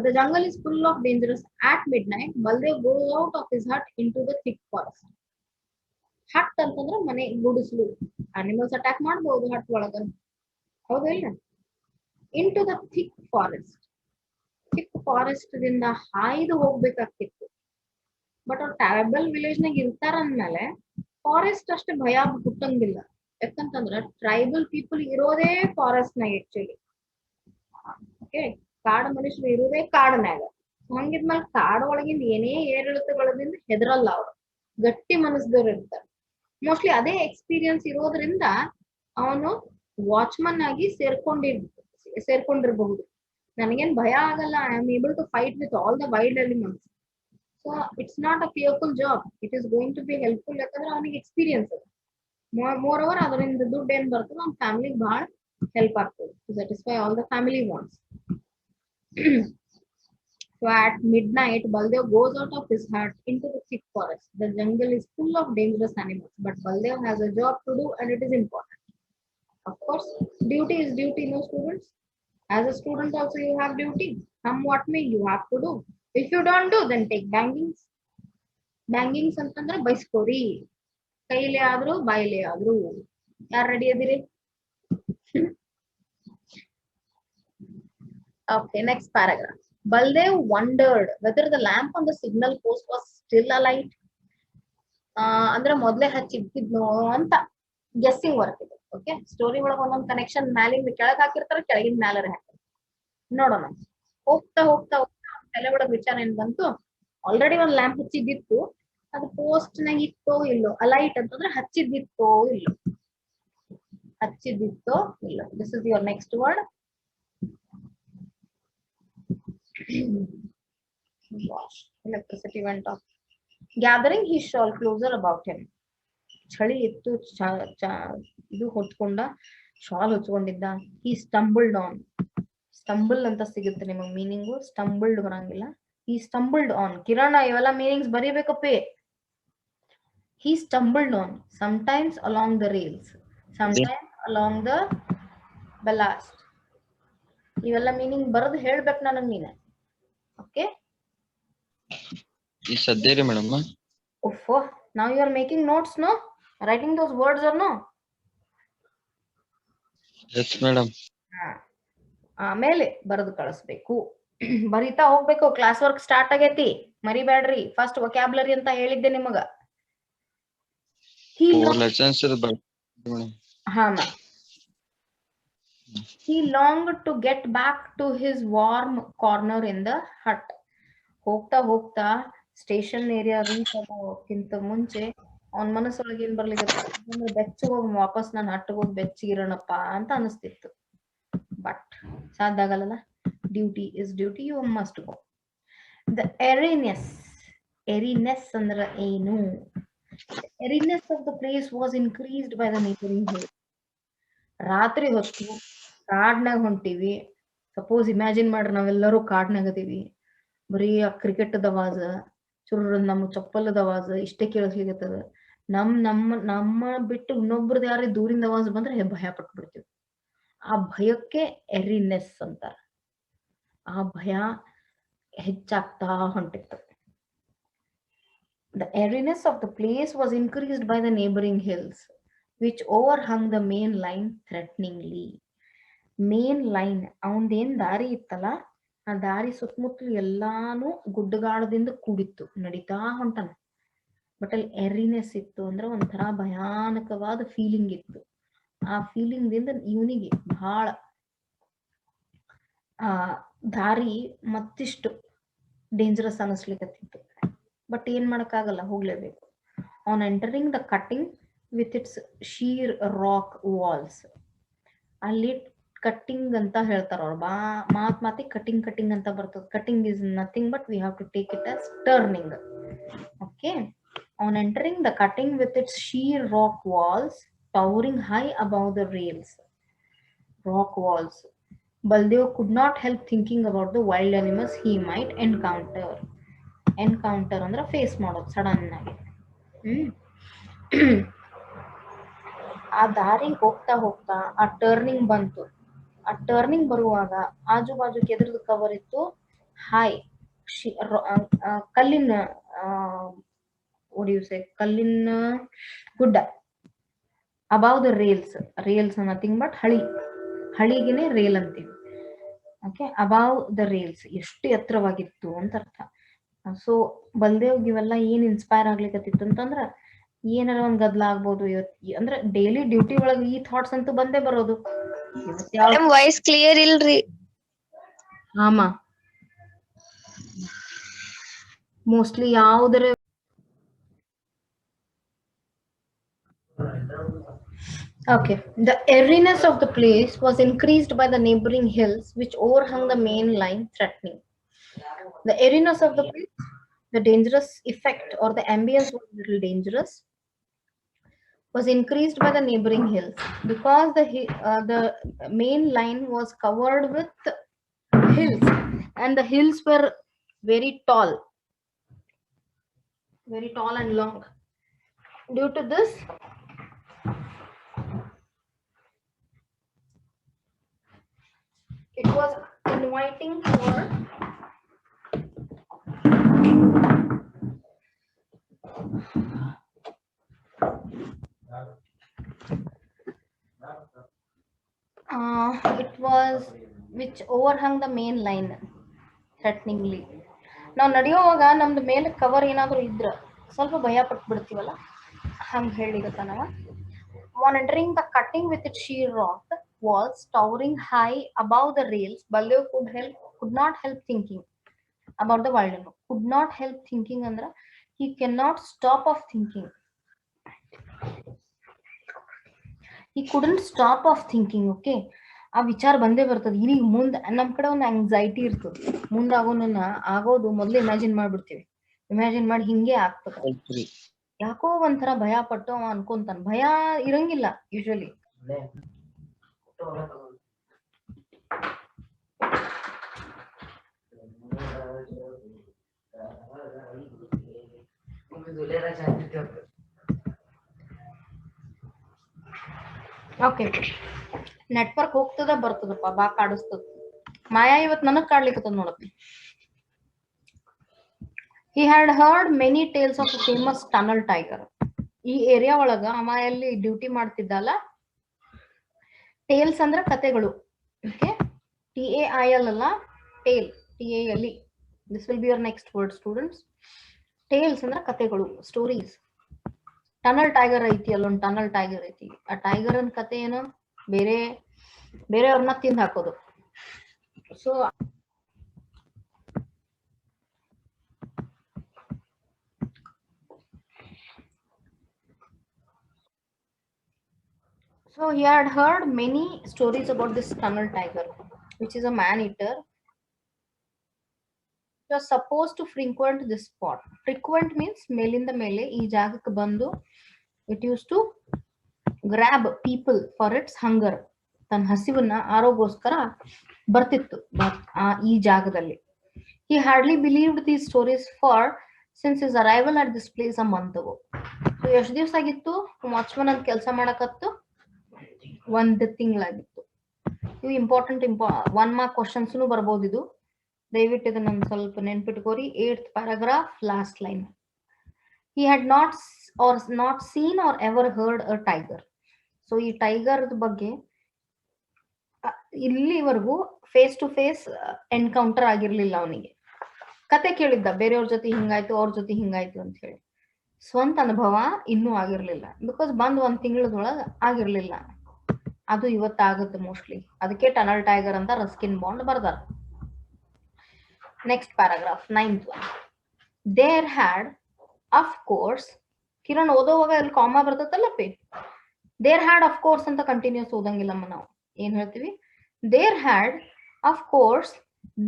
The jungle is full of dangerous. At midnight, Baldev goes out of his hut into the thick forest. ಹಟ್ ಅಂತಂದ್ರೆ ಮನೆ ಗುಡಿಸ್ಲು, ಅನಿಮಲ್ಸ್ ಅಟ್ಯಾಕ್ ಮಾಡಬಹುದು hut ಒಳಗ, ಹೌದಿಲ್ಲ? Into the thick forest. Thick forest ದಿಂದ ಹಾಯ್ದು ಹೋಗ್ಬೇಕಾಗ್ತಿತ್ತು. But ಅವ್ರು tribal village ನಾಗ ಇರ್ತಾರ ಅಂದ್ಮೇಲೆ ಫಾರೆಸ್ಟ್ ಅಷ್ಟೇ ಭಯ ಹುಟ್ಟಂಗಿಲ್ಲ. ಯಾಕಂತಂದ್ರ ಟ್ರೈಬಲ್ ಪೀಪಲ್ ಇರೋದೇ ಫಾರೆಸ್ಟ್ ನಾಗ ಆಕ್ಚುಲಿ. ಓಕೆ, ಕಾಡು ಮನುಷ್ಯರು ಇರೋದೇ ಕಾಡನ್ಯಾಗ. ಹಂಗಿದ್ಮೇಲೆ ಕಾಡು ಒಳಗಿಂದ ಏನೇ ಏರಿಳಿತಗಳದಿಂದ ಹೆದರಲ್ಲ ಅವ್ರು, ಗಟ್ಟಿ ಮನಸ್ದವ್ರು ಇರ್ತಾರೆ. ಮೋಸ್ಟ್ಲಿ ಅದೇ ಎಕ್ಸ್ಪೀರಿಯನ್ಸ್ ಇರೋದ್ರಿಂದ ಅವನು ವಾಚ್ಮನ್ ಆಗಿ ಸೇರ್ಕೊಂಡಿರ್ಬಹುದು. ನನಗೇನ್ ಭಯ ಆಗಲ್ಲ, I am able to fight with all the wild elements. So it's not a fearful job, it is going to be helpful. ಯಾಕಂದ್ರೆ ಅವನಿಗೆ ಎಕ್ಸ್ಪೀರಿಯನ್ಸ್ ಅದ. ಮೋರ್ ಓವರ್ ಅದರಿಂದ ದುಡ್ಡು ಏನ್ ಬರ್ತದೆ ನಮ್ಮ ಫ್ಯಾಮಿಲಿಗೆ ಬಹಳ ಹೆಲ್ಪ್ ಆಗ್ತದೆ to satisfy all the family wants. So at midnight, Baldev goes out of his hut into the thick forest. The jungle is full of dangerous animals, but Baldev has a job to do and it is important. Of course, duty is duty, no students? As a student also you have duty. Come what may, you have to do. If you don't do, then take bangings. Bangings ಅಂತಂದ್ರೆ ಬೈಸ್ಕೋರಿ, ಕೈಲೇ ಆದ್ರು ಬಾಯಿಲೇ ಆದ್ರು. ಯಾರು ready ಅದಿರಿ? Okay, next paragraph. Baldev wondered whether the lamp on the signal post was still alight. ಅಂದ್ರೆ ಮೊದ್ಲೇ ಹಚ್ಚಿದ್ನೋ ಅಂತ guessing work ಇದೆ. Okay, story ಒಳಗೆ ಒಂದೊಂದು ಕನೆಕ್ಷನ್ ಮ್ಯಾಲಿಂದ ಕೆಳಗೆ ಹಾಕಿರ್ತಾರೆ, ಕೆಳಗಿನ ಮ್ಯಾಲರೆ ಹಾಕಿರ್ತಾರೆ. ನೋಡೋಣ. ಹೋಗ್ತಾ ಹೋಗ್ತಾ ಹೋಗ್ತಾ ತಲೆ ಒಳಗೆ ವಿಚಾರ ಏನ್ ಬಂತು, ಆಲ್ರೆಡಿ ಒಂದ್ ಲ್ಯಾಂಪ್ ಹಚ್ಚಿದ್ದಿತ್ತು, ಅದು ಪೋಸ್ಟ್ ನಾಗ ಇತ್ತೋ ಇಲ್ಲೋ, ಅಲೈಟ್ ಅಂತಂದ್ರೆ ಹಚ್ಚಿದ್ದಿತ್ತೋ ಇಲ್ಲೋ, ಹಚ್ಚಿದ್ದಿತ್ತೋ ಇಲ್ಲೋ. This is your next word. Gosh, electricity went off. Gathering his shawl closer about him. ಚಳಿ ಇತ್ತು, ಇದು ಹೊತ್ಕೊಂಡ, ಶಾಲ್ ಹೊಚ್ಕೊಂಡಿದ್ದ. He stumbled on. ಸ್ಟಂಬಲ್ ಅಂತ ಸಿಗುತ್ತೆ ನಿಮಗ್ ಮೀನಿಂಗು, ಸ್ಟಂಬಲ್ಡ್ ಬರಂಗಿಲ್ಲ. He stumbled on. ಕಿರಣ ಇವೆಲ್ಲ meanings ಬರೀಬೇಕಪ್ಪಿ. He stumbled on, sometimes along the rails, sometimes along the ballast. ಇವೆಲ್ಲ ಮೀನಿಂಗ್ ಬರೋದು ಹೇಳ್ಬೇಕು ನನಗ್ ನೀನೆ. Okay. Yes, sir, madam. Oh, now you are making notes, no? Writing those words or no? Yes, madam. ಆಮೇಲೆ ಬರೆದು ಕಳಿಸ್ಬೇಕು. ಬರೀತಾ ಹೋಗ್ಬೇಕು. ಕ್ಲಾಸ್ ವರ್ಕ್ ಸ್ಟಾರ್ಟ್ ಆಗೈತಿ, ಮರಿಬ್ಯಾಡ್ರಿ. ಫಸ್ಟ್ ವೊಕ್ಯಾಬ್ಯುಲರಿ ಅಂತ ಹೇಳಿದ್ದೆ ನಿಮಗ. He longed to get back to his warm corner in the hut. ಹೋಗ್ತಾ ಹೋಗ್ತಾ ಸ್ಟೇಷನ್ ಏರಿಯಾ ರೀಚ್ ಆಗೋಕ್ಕಿಂತ ಮುಂಚೆ ಅವನ್ ಮನಸ್ಸೊಳಗೆ ಏನ್ ಬರ್ಲಿಕ್ಕೆ, ಬೆಚ್ಚಗೆ ಹೋಗಿ ವಾಪಸ್ ನಾನು ಹಟ್ಟಿಗೆ ಹೋಗಿ ಬೆಚ್ಚಗಿರೋಣಪ್ಪ ಅಂತ ಅನಿಸ್ತಿತ್ತು. ಬಟ್ ಸಾಧ್ಯ ಆಗಲ್ಲ. Duty is duty, you must go. The eeriness ಅಂದ್ರೆ ಏನು? Eeriness of the place was increased by the neighbouring hill. ರಾತ್ರಿ ಹೊತ್ತು ಕಾಡ್ನಾಗ ಹೊಂಟಿವಿ. ಸಪೋಸ್ ಇಮ್ಯಾಜಿನ್ ಮಾಡ್ರಿ, ನಾವೆಲ್ಲರೂ ಕಾಡ್ನಾಗ ಅದೀವಿ. ಬರೀ ಆ ಕ್ರಿಕೆಟ್ ಅವಾಜ, ಚುರ್ರ ನಮ್ಮ ಚಪ್ಪಲದ ಅವಾಜ ಇಷ್ಟೇ ಕೇಳಿಸ್ಲಿಕ್ಕತ್ತದ. ನಮ್ಮ ಬಿಟ್ಟು ಇನ್ನೊಬ್ರದ್ದು ಯಾರೇ ದೂರಿಂದ ಅವಾಜ್ ಬಂದ್ರೆ ಭಯ ಪಟ್ಬಿಡ್ತೀವಿ. ಆ ಭಯಕ್ಕೆ ಎರಿನೆಸ್ ಅಂತಾರ. ಆ ಭಯ ಹೆಚ್ಚಾಗ್ತಾ ಹೊಂಟಿತ್ತು. The airiness of the place was increased by the neighboring hills, which overhung the main line threateningly. Main line ಅವಂದೇನ್ ದಾರಿ ಇತ್ತಲ್ಲ, ಆ ದಾರಿ ಸುತ್ತಮುತ್ತಲು ಎಲ್ಲಾನು ಗುಡ್ಡಗಾಡದಿಂದ ಕೂಡಿತ್ತು. ನಡೀತಾ ಹೊಂಟಾನ. ಬಟ್ ಅಲ್ಲಿ ಎರಿನೆಸ್ ಇತ್ತು ಅಂದ್ರೆ ಒಂಥರ ಭಯಾನಕವಾದ ಫೀಲಿಂಗ್ ಇತ್ತು. ಆ ಫೀಲಿಂಗ್ ದಿಂದ ಇವನಿಗೆ ಬಹಳ ದಾರಿ ಮತ್ತಿಷ್ಟು ಡೇಂಜರಸ್ ಅನಿಸ್ಲಿಕ್ಕತ್ತಿತ್ತು. ಬಟ್ ಏನ್ ಮಾಡಕ್ಕಾಗಲ್ಲ, ಹೋಗ್ಲೇಬೇಕು. On entering the cutting with its sheer rock walls. ಅಲ್ಲಿ ಕಟ್ಟಿಂಗ್ ಅಂತ ಹೇಳ್ತಾರ ಅವ್ರು. ಮಾತಿಗೆ ಕಟಿಂಗ್ ಅಂತ ಬರ್ತದೆ. Cutting is nothing but we have to take it as turning. Okay. On entering the cutting with its sheer rock walls towering high above the rails, rock walls, Baldev could not help thinking about the wild animals he might encounter. Encounter ಅಂದ್ರೆ face ಮಾಡೋದು sudden ಆಗಿ. ಆ ದಾರಿ ಹೋಗ್ತಾ ಹೋಗ್ತಾ ಆ turning ಬಂತು. ಆ ಟರ್ನಿಂಗ್ ಬರುವಾಗ ಆಜು ಬಾಜು ಕೆದ್ರದ ಕವರ್ ಇತ್ತು. ಹಾಯ್ ಕಲ್ಲಿನ ಒಡಿಯುಸೆ ಕಲ್ಲಿನ ಗುಡ್ಡ. Above the rails nothing but ಹಳಿಗೆನೆ ರೇಲ್ ಅಂತೀವಿ. ಓಕೆ, ಅಬೌವ್ ದ ರೇಲ್ಸ್ ಎಷ್ಟು ಎತ್ತರವಾಗಿತ್ತು ಅಂತ ಅರ್ಥ. ಸೊ ಬಲ್ದೇವ್ಗೆ ಇವೆಲ್ಲ ಏನ್ ಇನ್ಸ್ಪೈರ್ ಆಗ್ಲಿಕತ್ತಿತ್ತು ಅಂತಂದ್ರ ಏನಾರ ಒಂದ್ ಗದ್ಲ ಆಗ್ಬೋದು ಅಂದ್ರೆ ಡೈಲಿ ಡ್ಯೂಟಿ ಒಳಗ ಈ ಥಾಟ್ಸ್ ಅಂತೂ ಬಂದೇ ಬರೋದು. ವಾಯ್ಸ್ ಕ್ಲಿಯರ್ ಇಲ್ರಿ. ಆಮ ಮೋಸ್ಟ್ಲಿ ಯಾವ್ದ್ರ Okay, the airiness of the place was increased by the neighboring hills which overhung the main line, threatening. The airiness of the place, the dangerous effect or the ambience was a little dangerous, was increased by the neighboring hills because the main line was covered with hills and the hills were very tall and long. Due to this, it was inviting for it was which overhung the main line threateningly. ನಾವು ನಡೆಯುವಾಗ ನಮ್ದು ಮೇಲೆ cover ಏನಾದ್ರು ಇದ್ರ ಸ್ವಲ್ಪ ಭಯ ಪಟ್ಟು ಬಿಡ್ತೀವಲ್ಲ, ಹಂಗ ಹೇಳಿಗತ್ತ ನಾವ. Monitoring the cutting with its sheer rock walls towering high above the rails, Baldev could not help thinking about the wilderness. Could not help thinking andra he cannot stop of thinking. He couldn't stop of thinking. Okay, ಆ ವಿಚಾರ ಬಂದೇ ಬರ್ತದೆ. ಈಗ ಮುಂದೆ ನಮ್ ಕಡೆ ಒಂದು anxiety ಇರ್ತದೆ. ಮುಂದೆ ಆಗೋದು ಮೊದ್ಲು ಇಮ್ಯಾಜಿನ್ ಮಾಡ್ಬಿಡ್ತೀವಿ. ಇಮ್ಯಾಜಿನ್ ಮಾಡಿ ಹಿಂಗೆ ಆಗ್ತದೆ. ಯಾಕೋ ಒಂಥರ ಭಯ ಪಟ್ಟು ಅನ್ಕೊಂತಾನ. ಭಯ ಇರಂಗಿಲ್ಲ ಯೂಶಲಿ. ಓಕೆ, ನೆಟ್ವರ್ಕ್ ಹೋಗ್ತದ ಬರ್ತದಪ್ಪ, ಬಾ ಕಾಡಿಸ್ತದ. ಮಾಯಾ ಇವತ್ ನನಗ್ ಕಾಡ್ಲಿಕ್ಕತ್ತದ ನೋಡಪ್ಪ. He had heard many tales of a famous tunnel tiger. ಈ ಏರಿಯಾ ಒಳಗ ಅವ ಎಲ್ಲಿ ಡ್ಯೂಟಿ ಮಾಡ್ತಿದ್ದಲ್ಲ, ಟೇಲ್ಸ್ ಅಂದ್ರ ಕತೆಗಳು. ಓಕೆ, TAIL ಅಲ್ಲ, tale, TALE. This will be your next word students. Tales ಅಂದ್ರ ಕತೆಗಳು, ಸ್ಟೋರೀಸ್. ಟನಲ್ ಟೈಗರ್ ಐತಿ, ಅಲ್ಲೊಂದು ಟನಲ್ ಟೈಗರ್ ಐತಿ. ಆ ಟೈಗರ್ ಅನ್ ಕತೆ ಏನು, ಬೇರೆಯವ್ರನ್ನ ತಿಂದು ಹಾಕೋದು. So he had heard many stories about this tunnel tiger, which is a man-eater. He was supposed to frequent this spot. Frequent means melinda mele ee jagakku bandu it used to grab people for its hunger. ತನ್ನ ಹಸಿವನ್ನ ಆರೋಗೋಸ್ಕರ ಬರ್ತಿತ್ತು ಈ ಜಾಗದಲ್ಲಿ. He hardly believed these stories for since his arrival at this place a month ago. So ಎಷ್ಟು ದಿವಸ ಆಗಿತ್ತು watchman ಅಂತ ಕೆಲಸ ಮಾಡಕತ್ತು? 1 ತಿಂಗಳಾಗಿತ್ತು. ಇವು ಇಂಪಾರ್ಟೆಂಟ್ 1 ಮಾರ್ಕ್ ಕ್ವಶನ್ಸ್ ಬರ್ಬೋದು. ಇದು ದಯವಿಟ್ಟು ಇದನ್ನ ಸ್ವಲ್ಪ ನೆನ್ಪಿಟ್ಕೋರಿ. 8th paragraph last line. He had not seen or ever heard a tiger. So ಈ ಟೈಗರ್ ಬಗ್ಗೆ ಇಲ್ಲಿವರೆಗೂ ಫೇಸ್ ಟು ಫೇಸ್ ಎನ್ಕೌಂಟರ್ ಆಗಿರ್ಲಿಲ್ಲ ಅವನಿಗೆ. ಕತೆ ಕೇಳಿದ್ದ, ಬೇರೆಯವ್ರ ಜೊತೆ ಹಿಂಗಾಯ್ತು, ಅವ್ರ ಜೊತೆ ಹಿಂಗಾಯ್ತು ಅಂತ ಹೇಳಿ. ಸ್ವಂತ ಅನುಭವ ಇನ್ನೂ ಆಗಿರ್ಲಿಲ್ಲ. ಬಿಕಾಸ್ ಬಂದ್ 1 ತಿಂಗಳದೊಳಗ ಆಗಿರ್ಲಿಲ್ಲ. ಅದು ಇವತ್ತಾಗುತ್ತೆ ಮೋಸ್ಟ್ಲಿ. ಅದಕ್ಕೆ ಟನಲ್ ಟೈಗರ್ ಅಂತ ರಸ್ಕಿನ್ ಬಾಂಡ್ ಬರ್ದಾರ. Next paragraph 9th one. There had of course, Kiran ಓದೋವಾಗ ಇಲ್ಲಿ ಕಾಮಾ ಬರ್ತೈತಲ್ಲಪ್ಪಿ. There had of course ಅಂತ ಕಂಟಿನ್ಯೂಸ್ ಓದಂಗಿಲ್ಲಮ್ಮ ನಾವು. ಏನ್ ಹೇಳ್ತೀವಿ? There had of course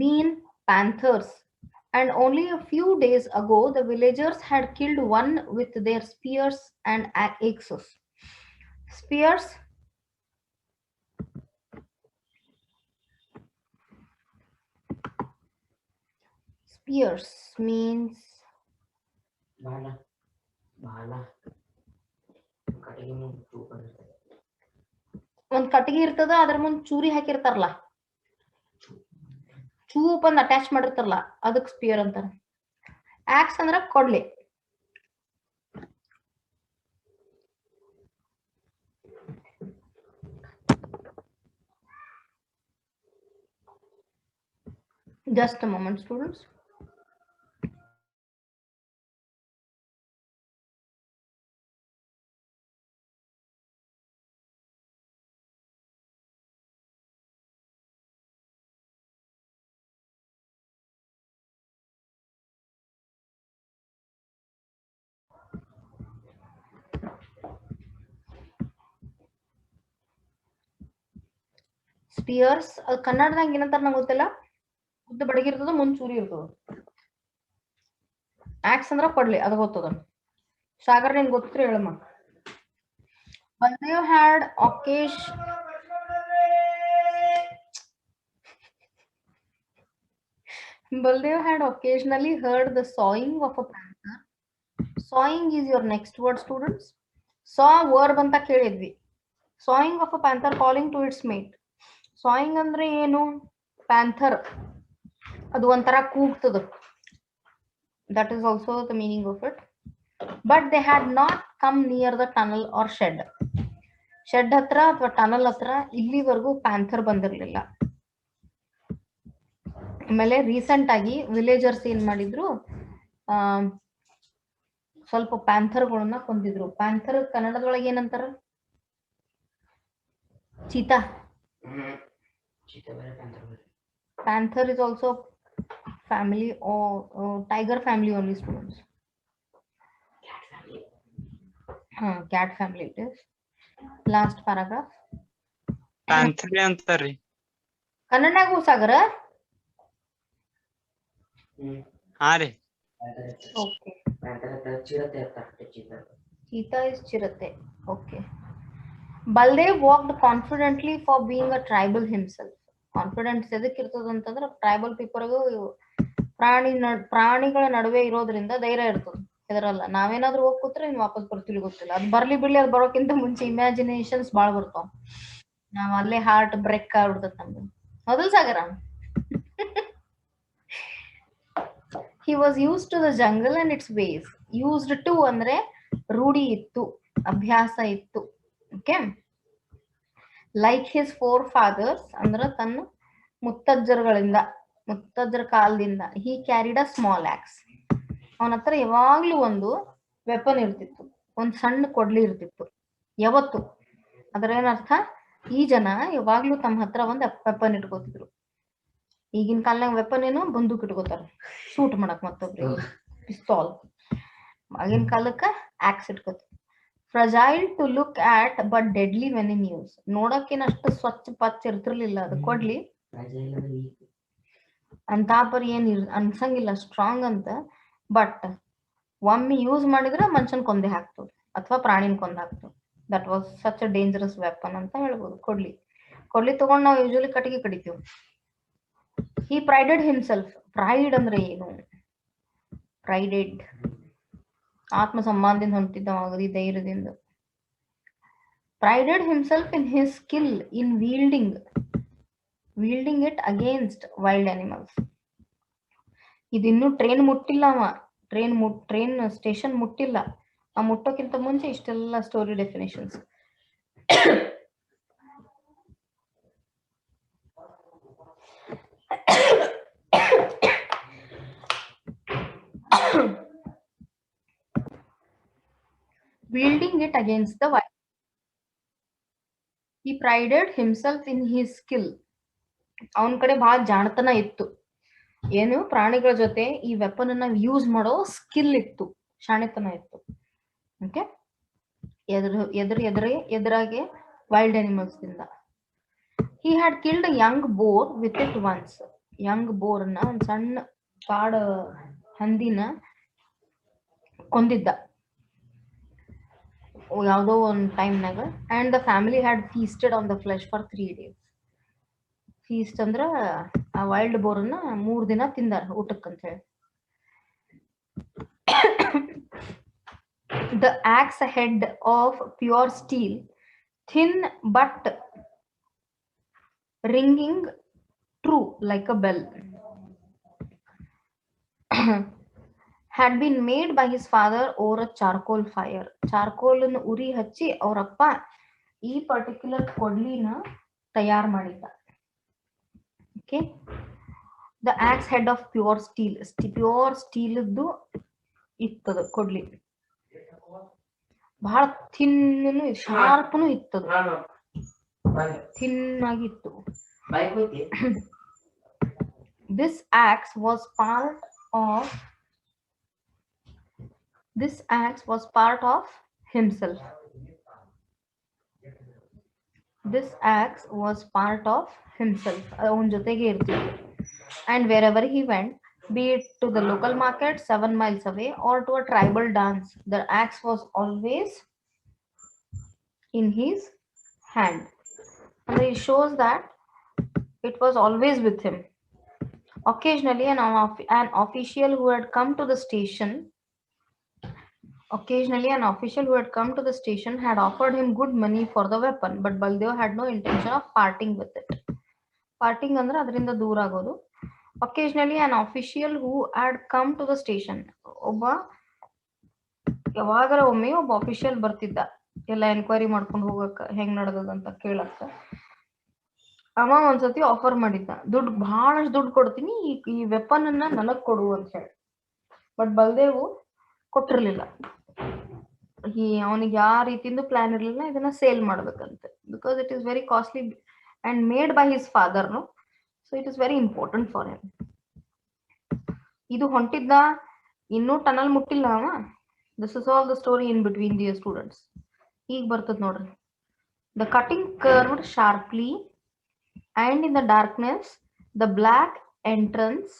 been panthers, and only a few days ago the villagers had killed one with their spears and axes. Spears means ಒಂದ್ ಕಟ್ಟಿಗೆ ಇರ್ತದ, ಅದ್ರ ಮುಂದ್ ಚೂರಿ ಹಾಕಿರ್ತಾರಲ್ಲ, ಚೂಪ್ ಅಂದ್ ಅಟ್ಯಾಚ್ ಮಾಡಿರ್ತಾರಲ್ಲ, ಅದಕ್ ಸ್ಪಿಯರ್ ಅಂತಾರ. ಆಕ್ಸ್ ಅಂದ್ರ ಕೊಡ್ಲಿ. Just a moment, students. Spears ಕನ್ನಡದಾಗ ಏನಂತಾರ ನಂಗೆ ಗೊತ್ತಿಲ್ಲ. ಉದ್ದ ಬಡಗಿರ್ತದ, ಮುಂದ್ ಚೂರಿ ಇರ್ತದ. ಆಕ್ಸ್ ಅಂದ್ರ ಕೊಡ್ಲಿ, ಅದು ಗೊತ್ತದ. ಸಾಗರ್ ನಿನ್ ಗೊತ್ತಿದ್ರೆ ಹೇಳಮ್ಮ. Baldev had occasionally heard the sawing of a panther. Sawing is your next word, students. Saw verb ಅಂತ ಕೇಳಿದ್ವಿ. Sawing of a panther calling to its mate. Sawing ಅಂದ್ರೆ ಏನು? ಪ್ಯಾಂಥರ್ ಅದು ಒಂಥರ ಕೂಗ್ತದ. That is also the meaning of it. But they had not come near the tunnel or shed. Shed ಹತ್ರ ಅಥವಾ tunnel ಹತ್ರ ಇಲ್ಲಿವರೆಗೂ ಪ್ಯಾಂಥರ್ ಬಂದಿರ್ಲಿಲ್ಲ. ಆಮೇಲೆ ರೀಸೆಂಟ್ ಆಗಿ ವಿಲೇಜರ್ಸ್ ಏನ್ ಮಾಡಿದ್ರು, ಸ್ವಲ್ಪ ಪ್ಯಾಂಥರ್ಗಳನ್ನ ಕೊಂದಿದ್ರು. ಪ್ಯಾಂಥರ್ ಕನ್ನಡದೊಳಗೆ ಏನಂತಾರ? Cheetah. Panther is also family or tiger family only, students. Cat family it is. Last paragraph. Panther ಅಂತಾರಿ ಕನ್ನಡನಾಗೂ ಸಾಗರ? ಹಾ ರೀ. Okay. Cheetah is chirate. Okay. Baldev walked confidently for being a tribal himself. Confidence ಎದಕ್ಕೆ ಇರ್ತದ ಅಂತಂದ್ರೆ tribal ಪೀಪಲ್ಗೂ ಪ್ರಾಣಿಗಳ ನಡುವೆ ಇರೋದ್ರಿಂದ ಧೈರ್ಯ ಇರ್ತದ, ಹೆದರಲ್ಲ. ನಾವೇನಾದ್ರೂ ಹೋಗಿ ಕೂತ್ರೆ ಇನ್ ವಾಪಸ್ ಬರ್ತೀವಿ ಗೊತ್ತಿಲ್ಲ. ಅದು ಬರ್ಲಿ ಬಿಡ್ಲಿ, ಅದು ಬರೋಕ್ಕಿಂತ ಮುಂಚೆ ಇಮ್ಯಾಜಿನೇಷನ್ಸ್ ಬಾಳ್ ಬರ್ತಾವ. ನಾವ್ ಅಲ್ಲೇ ಹಾರ್ಟ್ ಬ್ರೇಕ್ ಆಗ್ಬಿಡ್ತದ ನಮ್ದು. ಹೌದಲ್ ಸಾಗರ? He was used to the jungle and its ways. Used to ಅಂದ್ರೆ ರೂಢಿ ಇತ್ತು, ಅಭ್ಯಾಸ ಇತ್ತು. Okay. Like his forefathers ಅಂದ್ರ ತನ್ನ ಮುತ್ತಜ್ಜರ ಕಾಲದಿಂದ he carried a small axe. ಅವನ ಹತ್ರ ಯಾವಾಗ್ಲೂ ಒಂದು ವೆಪನ್ ಇರ್ತಿತ್ತು, ಒಂದ್ ಸಣ್ಣ ಕೊಡ್ಲಿ ಇರ್ತಿತ್ತು ಯಾವತ್ತು. ಅದರ ಏನರ್ಥ? ಈ ಜನ ಯಾವಾಗ್ಲೂ ತಮ್ಮ ಹತ್ರ ಒಂದ್ ವೆಪನ್ ಇಟ್ಕೋತಿದ್ರು. ಈಗಿನ ಕಾಲನಾಗ ವೆಪನ್ ಏನು? ಬಂದೂಕ್ ಇಟ್ಕೋತಾರ ಶೂಟ್ ಮಾಡಕ್, ಮತ್ತೊಬ್ರಿಗೆ ಪಿಸ್ತೂಲ್. ಆಗಿನ ಕಾಲಕ್ಕ ಆಕ್ಸ್ ಇಟ್ಕೋತ. Fragile to look at but deadly when in use. ನೋಡಕ್ಕೇನಷ್ಟು ಸ್ವಚ್ಛ ಪಚ್ಚ ಇರ್ತಿರ್ಲಿಲ್ಲ ಅದು ಕೊಡ್ಲಿ. ಅಂತ ಪರಿ ಏನ್ ಅನ್ಸಂಗಿಲ್ಲ ಸ್ಟ್ರಾಂಗ್ ಅಂತ, ಬಟ್ ಒಮ್ಮೆ ಯೂಸ್ ಮಾಡಿದ್ರೆ ಮನುಷ್ಯನ್ ಕೊಂದೆ ಹಾಕ್ತದ ಅಥವಾ ಪ್ರಾಣಿನ ಕೊಂದೆ ಹಾಕ್ತದ. That was such a dangerous weapon ಅಂತ ಹೇಳ್ಬೋದು. ಕೊಡ್ಲಿ ತಗೊಂಡ್ ನಾವು ಯೂಶಲಿ ಕಟ್ಟಿಗೆ ಕಡಿತೀವಿ. He prided himself. ಪ್ರೈಡ್ ಅಂದ್ರೆ ಏನು? ಪ್ರೈಡೆಡ್ ಆತ್ಮ ಸಂಬಂಧದಿಂದ ಹೊಂಟಿದ್ದವಾಗದಿ, ಧೈರ್ಯದಿಂದ. Prided himself in his skill in wielding it against wild animals. ಇದಿನ್ನೂ ಟ್ರೈನ್ ಮುಟ್ಟಿಲ್ಲ ಅವ, ಟ್ರೈನ್ ಸ್ಟೇಷನ್ ಮುಟ್ಟಿಲ್ಲ. ಆ ಮುಟ್ಟೋಕ್ಕಿಂತ ಮುಂಚೆ ಇಷ್ಟೆಲ್ಲ story definitions. Wielding it against the wild. He prided himself in his skill. ಅವನ ಕಡೆ ಬಹಳ ಜಾಣತನ ಇತ್ತು. ಏನು? ಪ್ರಾಣಿಗಳ ಜೊತೆ ಈ ವೆಪನ್ ಅನ್ನ ಯೂಸ್ ಮಾಡೋ ಸ್ಕಿಲ್ ಇತ್ತು, ಶಾಣೆತನ ಇತ್ತು. ಓಕೆ. ಎದುರಾಗೆ ವೈಲ್ಡ್ ಅನಿಮಲ್ಸ್ ದಿಂದ. He had killed a young boar with it once. Young ಬೋರ್ನ, ಒಂದ್ ಸಣ್ಣ ಕಾಡ ಹಂದಿನ ಕೊಂದಿದ್ದ ಯಾವ್ದೋ ಒಂದ್ ಟೈಮ್ನಾಗ. And the family had feasted on the flesh for 3 days. Feast ಅಂದ್ರ ಆ ವೈಲ್ಡ್ ಬೋರ್ನ 3 ದಿನ ತಿಂದಾರ ಊಟಕ್ಕಂತ ಹೇಳಿ. The axe head of pure steel, thin but ringing true like a bell had been made by his father over a charcoal fire. Charcoal ಅನ್ನು ಉರಿ ಹಚ್ಚಿ ಅವರಪ್ಪ ಈ particular ಕೊಡ್ಲಿನ ತಯಾರು ಮಾಡಿದ್ದ. Okay, the axe head of pure steel, pure steel ಇತ್ತದ ಕೊಡ್ಲಿ, ಬಹಳ ಥಿನ್ ಶಾರ್ಪ್ನು ಇತ್ತದು, ಥಿನ್ ಆಗಿತ್ತು. This axe was part of himself. This axe was part of himself. ಅವನ ಜೊತೆಗೆ ಇರ್ತಿತ್ತು. And wherever he went, be it to the local market 7 miles away or to a tribal dance, the axe was always in his hand. And it shows that it was always with him. Occasionally, an official who had come to the station had offered him good money for the weapon, but Baldev had no intention of parting with it. Parting ಅಂದ್ರೆ ಅದರಿಂದ ದೂರ ಆಗೋದು. Occasionally, an official who had come to the station, ಯಾವಾಗರ ಒಮ್ಮೆ ಒಬ್ಬ official ಬರ್ತಿದ್ದ ಎಲ್ಲ enquiry ಮಾಡ್ಕೊಂಡು ಹೋಗಕ್ಕ ಹೆಂಗ್ ನಡೆದದಂತ ಕೇಳಕ್ಕ. ಅವ ಒಂದ್ಸತಿ ಆಫರ್ ಮಾಡಿದ್ದ, ಬಹಳಷ್ಟು ದುಡ್ಡು ಕೊಡ್ತೀನಿ, ಈ ವೆಪನ್ ಅನ್ನ ನನಗ್ ಕೊಡು ಅಂತ ಹೇಳಿ. ಬಟ್ ಬಲ್ದೇವು ಕೊಟ್ಟಿರ್ಲಿಲ್ಲ. ಅವನಿಗೆ ಯಾವ ರೀತಿಯಿಂದ ಪ್ಲಾನ್ ಇರ್ಲಿಲ್ಲ ಇದನ್ನ ಸೇಲ್ ಮಾಡ್ಬೇಕಂತೆ. Because it is very costly and made by his father, so it is very important for him. ಇದು ಹೊಂಟಿದ್ದ, ಇನ್ನೂ ಟನಲ್ ಮುಟ್ಟಿಲ್ಲ ಅವ. This is all the story in between the students. ಈಗ ಬರ್ತದ ನೋಡ್ರಿ. The cutting curved sharply and in the darkness the black entrance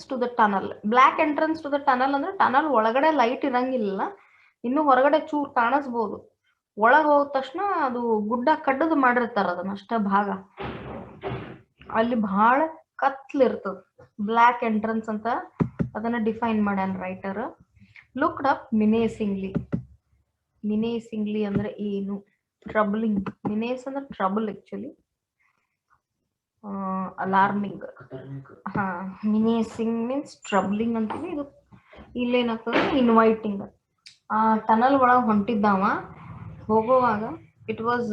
to the tunnel. Black entrance to the tunnel ಅಂದ್ರೆ tunnel ಒಳಗಡೆ ಲೈಟ್ ಇರಂಗಿಲ್ಲ, ಇನ್ನು ಹೊರಗಡೆ ಚೂರ್ ಕಾಣಿಸ್ಬೋದು. ಒಳಗೆ ಹೋದ ತಕ್ಷಣ ಅದು ಗುಡ್ಡ ಕಡ್ಡದು ಮಾಡಿರ್ತಾರ ಅದನ್ನ ಅಷ್ಟ ಭಾಗ, ಅಲ್ಲಿ ಬಹಳ ಕತ್ಲಿರ್ತದ. ಬ್ಲ್ಯಾಕ್ ಎಂಟ್ರನ್ಸ್ ಅಂತ ಅದನ್ನ ಡಿಫೈನ್ ಮಾಡ್ಯಾನ ರೈಟರ್. Looked up menacingly ಅಂದ್ರೆ ಏನು? ಟ್ರಬಲಿಂಗ್. ಮಿನೇಸ್ ಅಂದ್ರೆ trouble actually, alarming. Menacing means troubling ಅಂತೀವಿ. ಇದು ಇಲ್ಲೇನಾಗ್ತದೆ, ಇನ್ವೈಟಿಂಗ್. ಆ ಟನಲ್ ಒಳಗೆ ಹೊಂಟಿದ್ದಾವ. ಹೋಗುವಾಗ ಇಟ್ ವಾಸ್,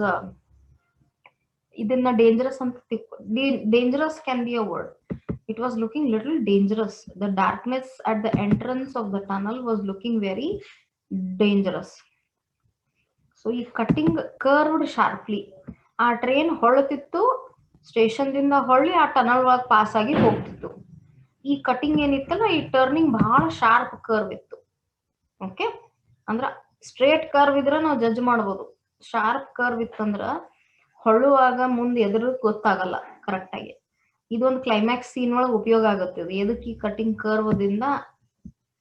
ಇದನ್ನ ಡೇಂಜರಸ್ ಅಂತ dangerous can be a word. It was looking little dangerous. The darkness at the entrance of the tunnel was looking very dangerous. So he cutting curved sharply. ಆ train ಹೊಳತಿತ್ತು, station ದಿಂದ ಹೊಳ್ಳಿ ಆ tunnel ಒಳಗೆ pass ಆಗಿ ಹೋಗ್ತಿತ್ತು. ಈ cutting ಏನಿತ್ತಲ್ಲ, ಈ turning ಬಹಳ ಶಾರ್ಪ್ ಕರ್ವ್ ಇತ್ತು. ಓಕೆ, ಅಂದ್ರ ಸ್ಟ್ರೇಟ್ ಕರ್ವ್ ಇದ್ರ ನಾವು ಜಡ್ಜ್ ಮಾಡ್ಬೋದು. ಶಾರ್ಪ್ ಕರ್ವ್ ಇತ್ತಂದ್ರ ಹೊಳ್ಳುವಾಗ ಮುಂದೆ ಎದುರು ಗೊತ್ತಾಗಲ್ಲ ಕರೆಕ್ಟ್ ಆಗಿ. ಇದೊಂದು ಕ್ಲೈಮ್ಯಾಕ್ಸ್ ಸೀನ್ ಒಳಗೆ ಉಪಯೋಗ ಆಗುತ್ತೆ. ಎದಕ್ಕೆ ಈ ಕಟಿಂಗ್ ಕರ್ವ್ದಿಂದ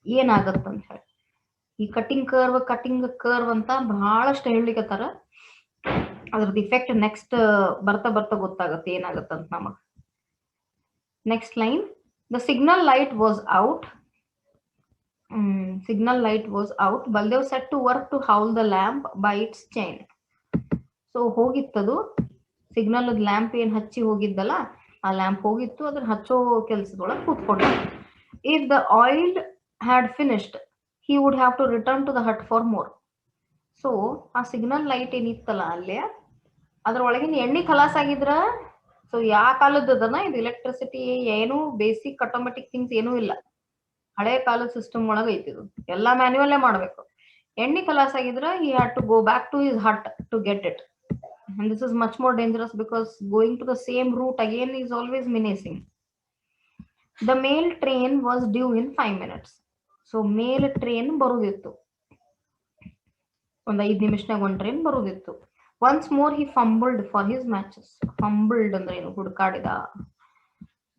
ಏನಾಗತ್ತಂತ ಹೇಳಿ. ಈ ಕಟಿಂಗ್ ಕರ್ವ್ ಅಂತ ಬಹಳಷ್ಟು ಹೇಳ್ಲಿಕ್ಕತ್ತಾರ. ಅದ್ರದ್ದು ಇಫೆಕ್ಟ್ ನೆಕ್ಸ್ಟ್ ಬರ್ತಾ ಗೊತ್ತಾಗತ್ತೆ ಏನಾಗತ್ತಂತ ನಮಗ್. Next line, the signal light was out. Baldev set to work to howl the lamp by its chain. So ಹೋಗಿತ್ತದು, ಸಿಗ್ನಲ್ ಲ್ಯಾಂಪ್ ಏನ್ ಹಚ್ಚಿ ಹೋಗಿದ್ದಲ್ಲ, ಆ ಲ್ಯಾಂಪ್ ಹೋಗಿತ್ತು, ಅದ್ರ ಹಚ್ಚೋ ಕೆಲ್ಸದೊಳಗೆ ಕೂತ್ಕೊಂಡ. If the oil had finished he would have to return to the hut for more. So ಆ ಸಿಗ್ನಲ್ ಲೈಟ್ ಏನಿತ್ತಲ್ಲ ಅಲ್ಲೇ, ಅದ್ರೊಳಗಿನ ಎಣ್ಣೆ ಖಲಾಸ್ ಆಗಿದ್ರ, ಸೊ ಯಾವ ಕಾಲದದನ ಇದು, ಎಲೆಕ್ಟ್ರಿಸಿಟಿ ಏನು ಬೇಸಿಕ್ ಆಟೋಮೆಟಿಕ್ ಥಿಂಗ್ಸ್ ಏನೂ ಇಲ್ಲ, ಹಳೆ ಕಾಲದ ಸಿಸ್ಟಮ್ ಒಳಗೆ ಐತಿದು, ಎಲ್ಲಾ ಮ್ಯಾನ್ಯುವಲ್ಲೇ ಮಾಡ್ಬೇಕು. ಎಣ್ಣೆ ಖಲಾಸ್ ಆಗಿದ್ರ he had to go back to his hut to get it. And this is much more dangerous because going to the same route again is always menacing. The mail train was due in 5 minutes. So mail train ಬರುದಿತ್ತು, ಒಂದು 5 ನಿಮಿಷನಾಗ ಒಂದು train ಬರುದಿತ್ತು. Once more he fumbled for his matches. Fumbled ಅಂದ್ರೆ ಏನು? ಹುಡುಕಾಡಿದ.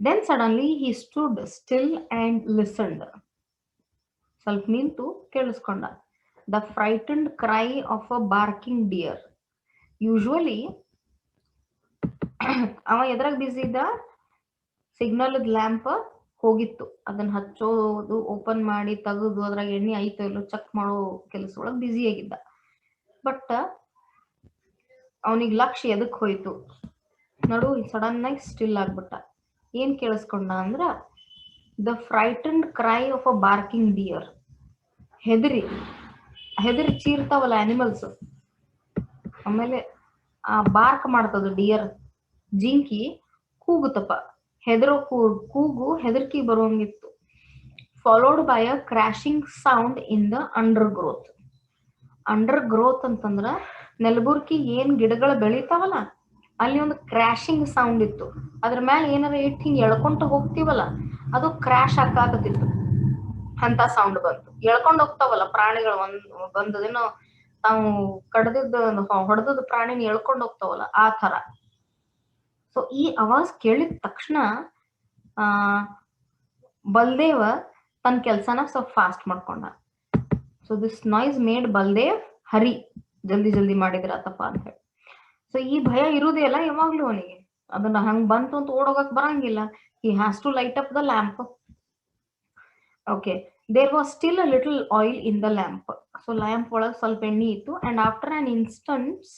Then suddenly he stood still and listened. ಸ್ವಲ್ಪ ನಿಂತು ಕೇಳಿಸ್ಕೊಂಡ. The frightened cry of a barking deer. Usually ಅವ ಎದ್ರಾಗ ಬಿಸಿ ಇದ್ದ, signal lamp ಹೋಗಿತ್ತು. ಅದನ್ನ ಹಚ್ಚೋದು, ಓಪನ್ ಮಾಡಿ ತೆಗೆದು ಅದ್ರಾಗ ಎಣ್ಣೆ ಐತೋ ಇಲ್ಲೋ ಚೆಕ್ ಮಾಡೋ ಕೆಲಸ ಒಳಗ್ ಬ್ಯುಸಿ ಆಗಿದ್ದ. ಬಟ್ ಅವನಿಗೆ ಲಕ್ಷ್ಯ ಎದಕ್ ಹೋಯ್ತು, ನಡು ಸಡನ್ ಆಗಿ ಸ್ಟಿಲ್ ಆಗ್ಬಿಟ್ಟ. ಏನ್ ಕೇಳಿಸ್ಕೊಂಡ ಅಂದ್ರ the frightened cry of a barking deer. ಹೆದರಿ ಚೀರ್ತಾವಲ್ಲ ಅನಿಮಲ್ಸ್, ಆಮೇಲೆ ಆ ಬಾರ್ಕ್ ಮಾಡ್ತದ ಡಿಯರ್, ಜಿಂಕಿ ಕೂಗುತ್ತಪ್ಪ. ಕೂಗು ಹೆದರ್ಕಿ ಬರೋಂಗಿತ್ತು. Followed by a crashing sound in the undergrowth. Undergrowth ಅಂತಂದ್ರ ನೆಲಬುರ್ಕಿ ಏನ್ ಗಿಡಗಳು ಬೆಳಿತಾವಲ್ಲ ಅಲ್ಲಿ ಒಂದು ಕ್ರಾಶಿಂಗ್ ಸೌಂಡ್ ಇತ್ತು. ಅದ್ರ ಮೇಲೆ ಏನಾರ ಇಟ್ಟು ಹಿಂಗ್ ಎಳ್ಕೊಂತ ಹೋಗ್ತೀವಲ್ಲ ಅದು ಕ್ರಾಶ್ ಆಕಾಕತ್ತಿತ್ತು. ಅಂತ ಸೌಂಡ್ ಬಂತು. ಎಳ್ಕೊಂಡ್ ಹೋಗ್ತಾವಲ್ಲ ಪ್ರಾಣಿಗಳು, ಬಂದದೇನೋ ತಾವು ಹೊಡೆದದ ಪ್ರಾಣಿನ ಎಳ್ಕೊಂಡ್ ಹೋಗ್ತಾವಲ್ಲ ಆ ತರ. ಸೊ ಈ ಆವಾಜ್ ಕೇಳಿದ ತಕ್ಷಣ ಬಲ್ದೇವ ತನ್ನ ಕೆಲ್ಸನ ಸ್ವಲ್ಪ ಫಾಸ್ಟ್ ಮಾಡ್ಕೊಂಡ. So this noise made Baldev ಹರಿ, ಜಲ್ದಿ ಮಾಡಿದ್ರಾತಪ್ಪ ಅಂತ ಹೇಳಿ. ಸೊ ಈ ಭಯ ಇರುದೇ ಅಲ್ಲ ಯಾವಾಗ್ಲೂ ಅವನಿಗೆ. ಅದನ್ನ ಹಂಗ್ ಬಂತು ಅಂತ ಓಡೋಗಕ್ ಬರಂಗಿಲ್ಲ. He has to light up the lamp. Okay, there was still a little oil in the lamp. So lamp ಒಳಗೆ ಸ್ವಲ್ಪ ಎಣ್ಣೆ ಇತ್ತು. And after an instant's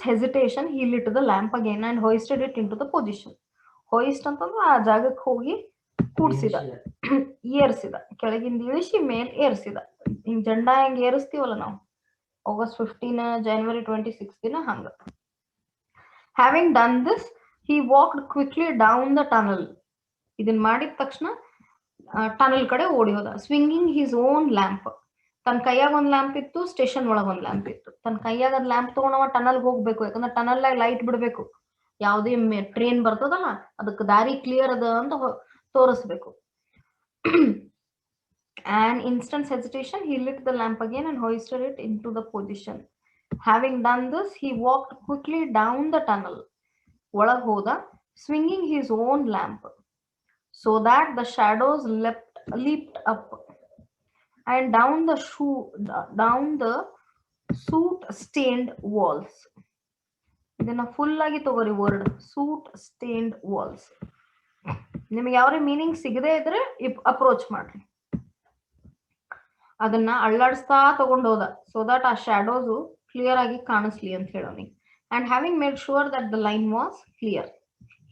hesitation he lit the lamp again and hoisted it into the position. ಹೋಯಿಸ್ಟ್ ಅಂತಂದ್ರೆ ಆ ಜಾಗಕ್ಕೆ ಹೋಗಿ ಕೂಡ್ಸಿದ, ಏರ್ಸಿದ, ಕೆಳಗಿಂದ ಇಳಿಸಿ ಮೇಲ್ ಏರ್ಸಿದ. ಹಿಂಗ್ ಜೆಂಡಾ ಹೆಂಗ್ ಏರಿಸ್ತೀವಲ್ಲ ನಾವು August 15, January 26 ದಿನ ಹಂಗ. Having done this, he walked quickly down the tunnel. ಇದನ್ ಮಾಡಿದ ತಕ್ಷಣ ಟನಲ್ ಕಡೆ ಓಡಿ ಹೋದ. Swinging his own lamp. ತನ್ನ ಕೈಯಾಗ ಒಂದ್ ಲ್ಯಾಂಪ್ ಇತ್ತು, ಸ್ಟೇಷನ್ ಒಳಗ ಒಂದ್ ಲ್ಯಾಂಪ್ ಇತ್ತು. ತನ್ನ ಕೈಯಾಗ ಅದ್ ಲ್ಯಾಂಪ್ ತಗೊಂಡವ ಟನಲ್ಗೆ ಹೋಗ್ಬೇಕು, ಯಾಕಂದ್ರೆ ಟನಲ್ ಲೈಟ್ ಬಿಡ್ಬೇಕು. ಯಾವ್ದೇ ಟ್ರೈನ್ ಬರ್ತದಲ್ಲ ಅದಕ್ಕೆ ದಾರಿ ಕ್ಲಿಯರ್ ಅದ ಅಂತ ತೋರಿಸ್ಬೇಕು. An instant's hesitation, he lit the lamp again and hoisted it into the position. Having done this, he walked quickly down the tunnel. ಒಳಗ್ ಹೋದ, swinging his own lamp, so that the shadows leaped up and down the soot-stained walls. ಇದನ್ನ full ಆಗಿ ತಗೋರಿ word, soot-stained walls. ನಿಮಗೆ ಯಾವ್ರೆ meaning ಸಿಗದೆ ಇದ್ರೆ approach ಮಾಡ್ರಿ. ಅದನ್ನ ಅಳ್ಳಾಡಿಸ್ತಾ ತಗೊಂಡೋದ, ಸೊ ದಟ್ ಆ ಶಾಡೋಸು ಕ್ಲಿಯರ್ ಆಗಿ ಕಾಣಿಸ್ಲಿ ಅಂತ ಹೇಳೋನಿ. And having made sure that the line was clear,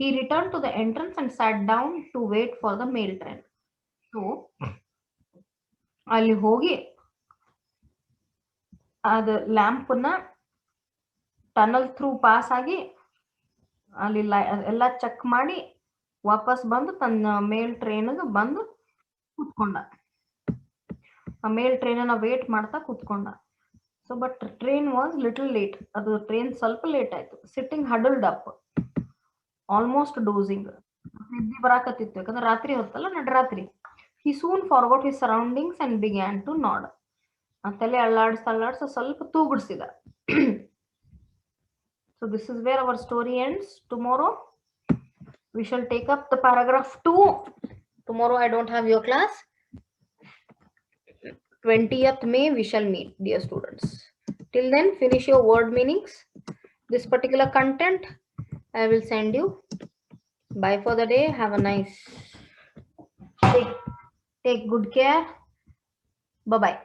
he returned to the entrance and sat down to wait for the mail train. So ಅಲ್ಲಿ ಹೋಗಿ ಅದು ಲ್ಯಾಂಪ್ನ ಟನಲ್ ಥ್ರೂ ಪಾಸ್ ಆಗಿ ಅಲ್ಲಿ ಎಲ್ಲ ಚೆಕ್ ಮಾಡಿ ವಾಪಸ್ ಬಂದು ತನ್ನ ಮೇಲ್ ಟ್ರೈನ್ಗೆ ಬಂದು ಕೂತ್ಕೊಂಡ. ಆ ಮೇಲ್ ಟ್ರೈನನ್ನ ವೇಟ್ ಮಾಡ್ತಾ ಕೂತ್ಕೊಂಡ. So but train was little late. ಅದು ಟ್ರೈನ್ ಸ್ವಲ್ಪ ಲೇಟ್ ಆಯ್ತು. Sitting huddled up, almost dozing, ನಿದ್ದೆ ಬರಾಕತ್ತಿತ್ತು, ಯಾಕಂದ್ರೆ ರಾತ್ರಿ ಹೊತ್ತಲ್ಲ, ನಡರಾತ್ರಿ. He soon forgot his surroundings and began to nod. ತಲೆ ಅಳ್ಳಾಡ್ಸ ಸ್ವಲ್ಪ ತೂಗುಡ್ಸಿದ. So this is where our story ends. Tomorrow we shall take up the paragraph 2. Tomorrow I don't have your class. 20th May we shall meet, dear students. Till then, finish your word meanings. This particular content I will send you. Bye for the day. Have a nice day. Take good care. Bye-bye.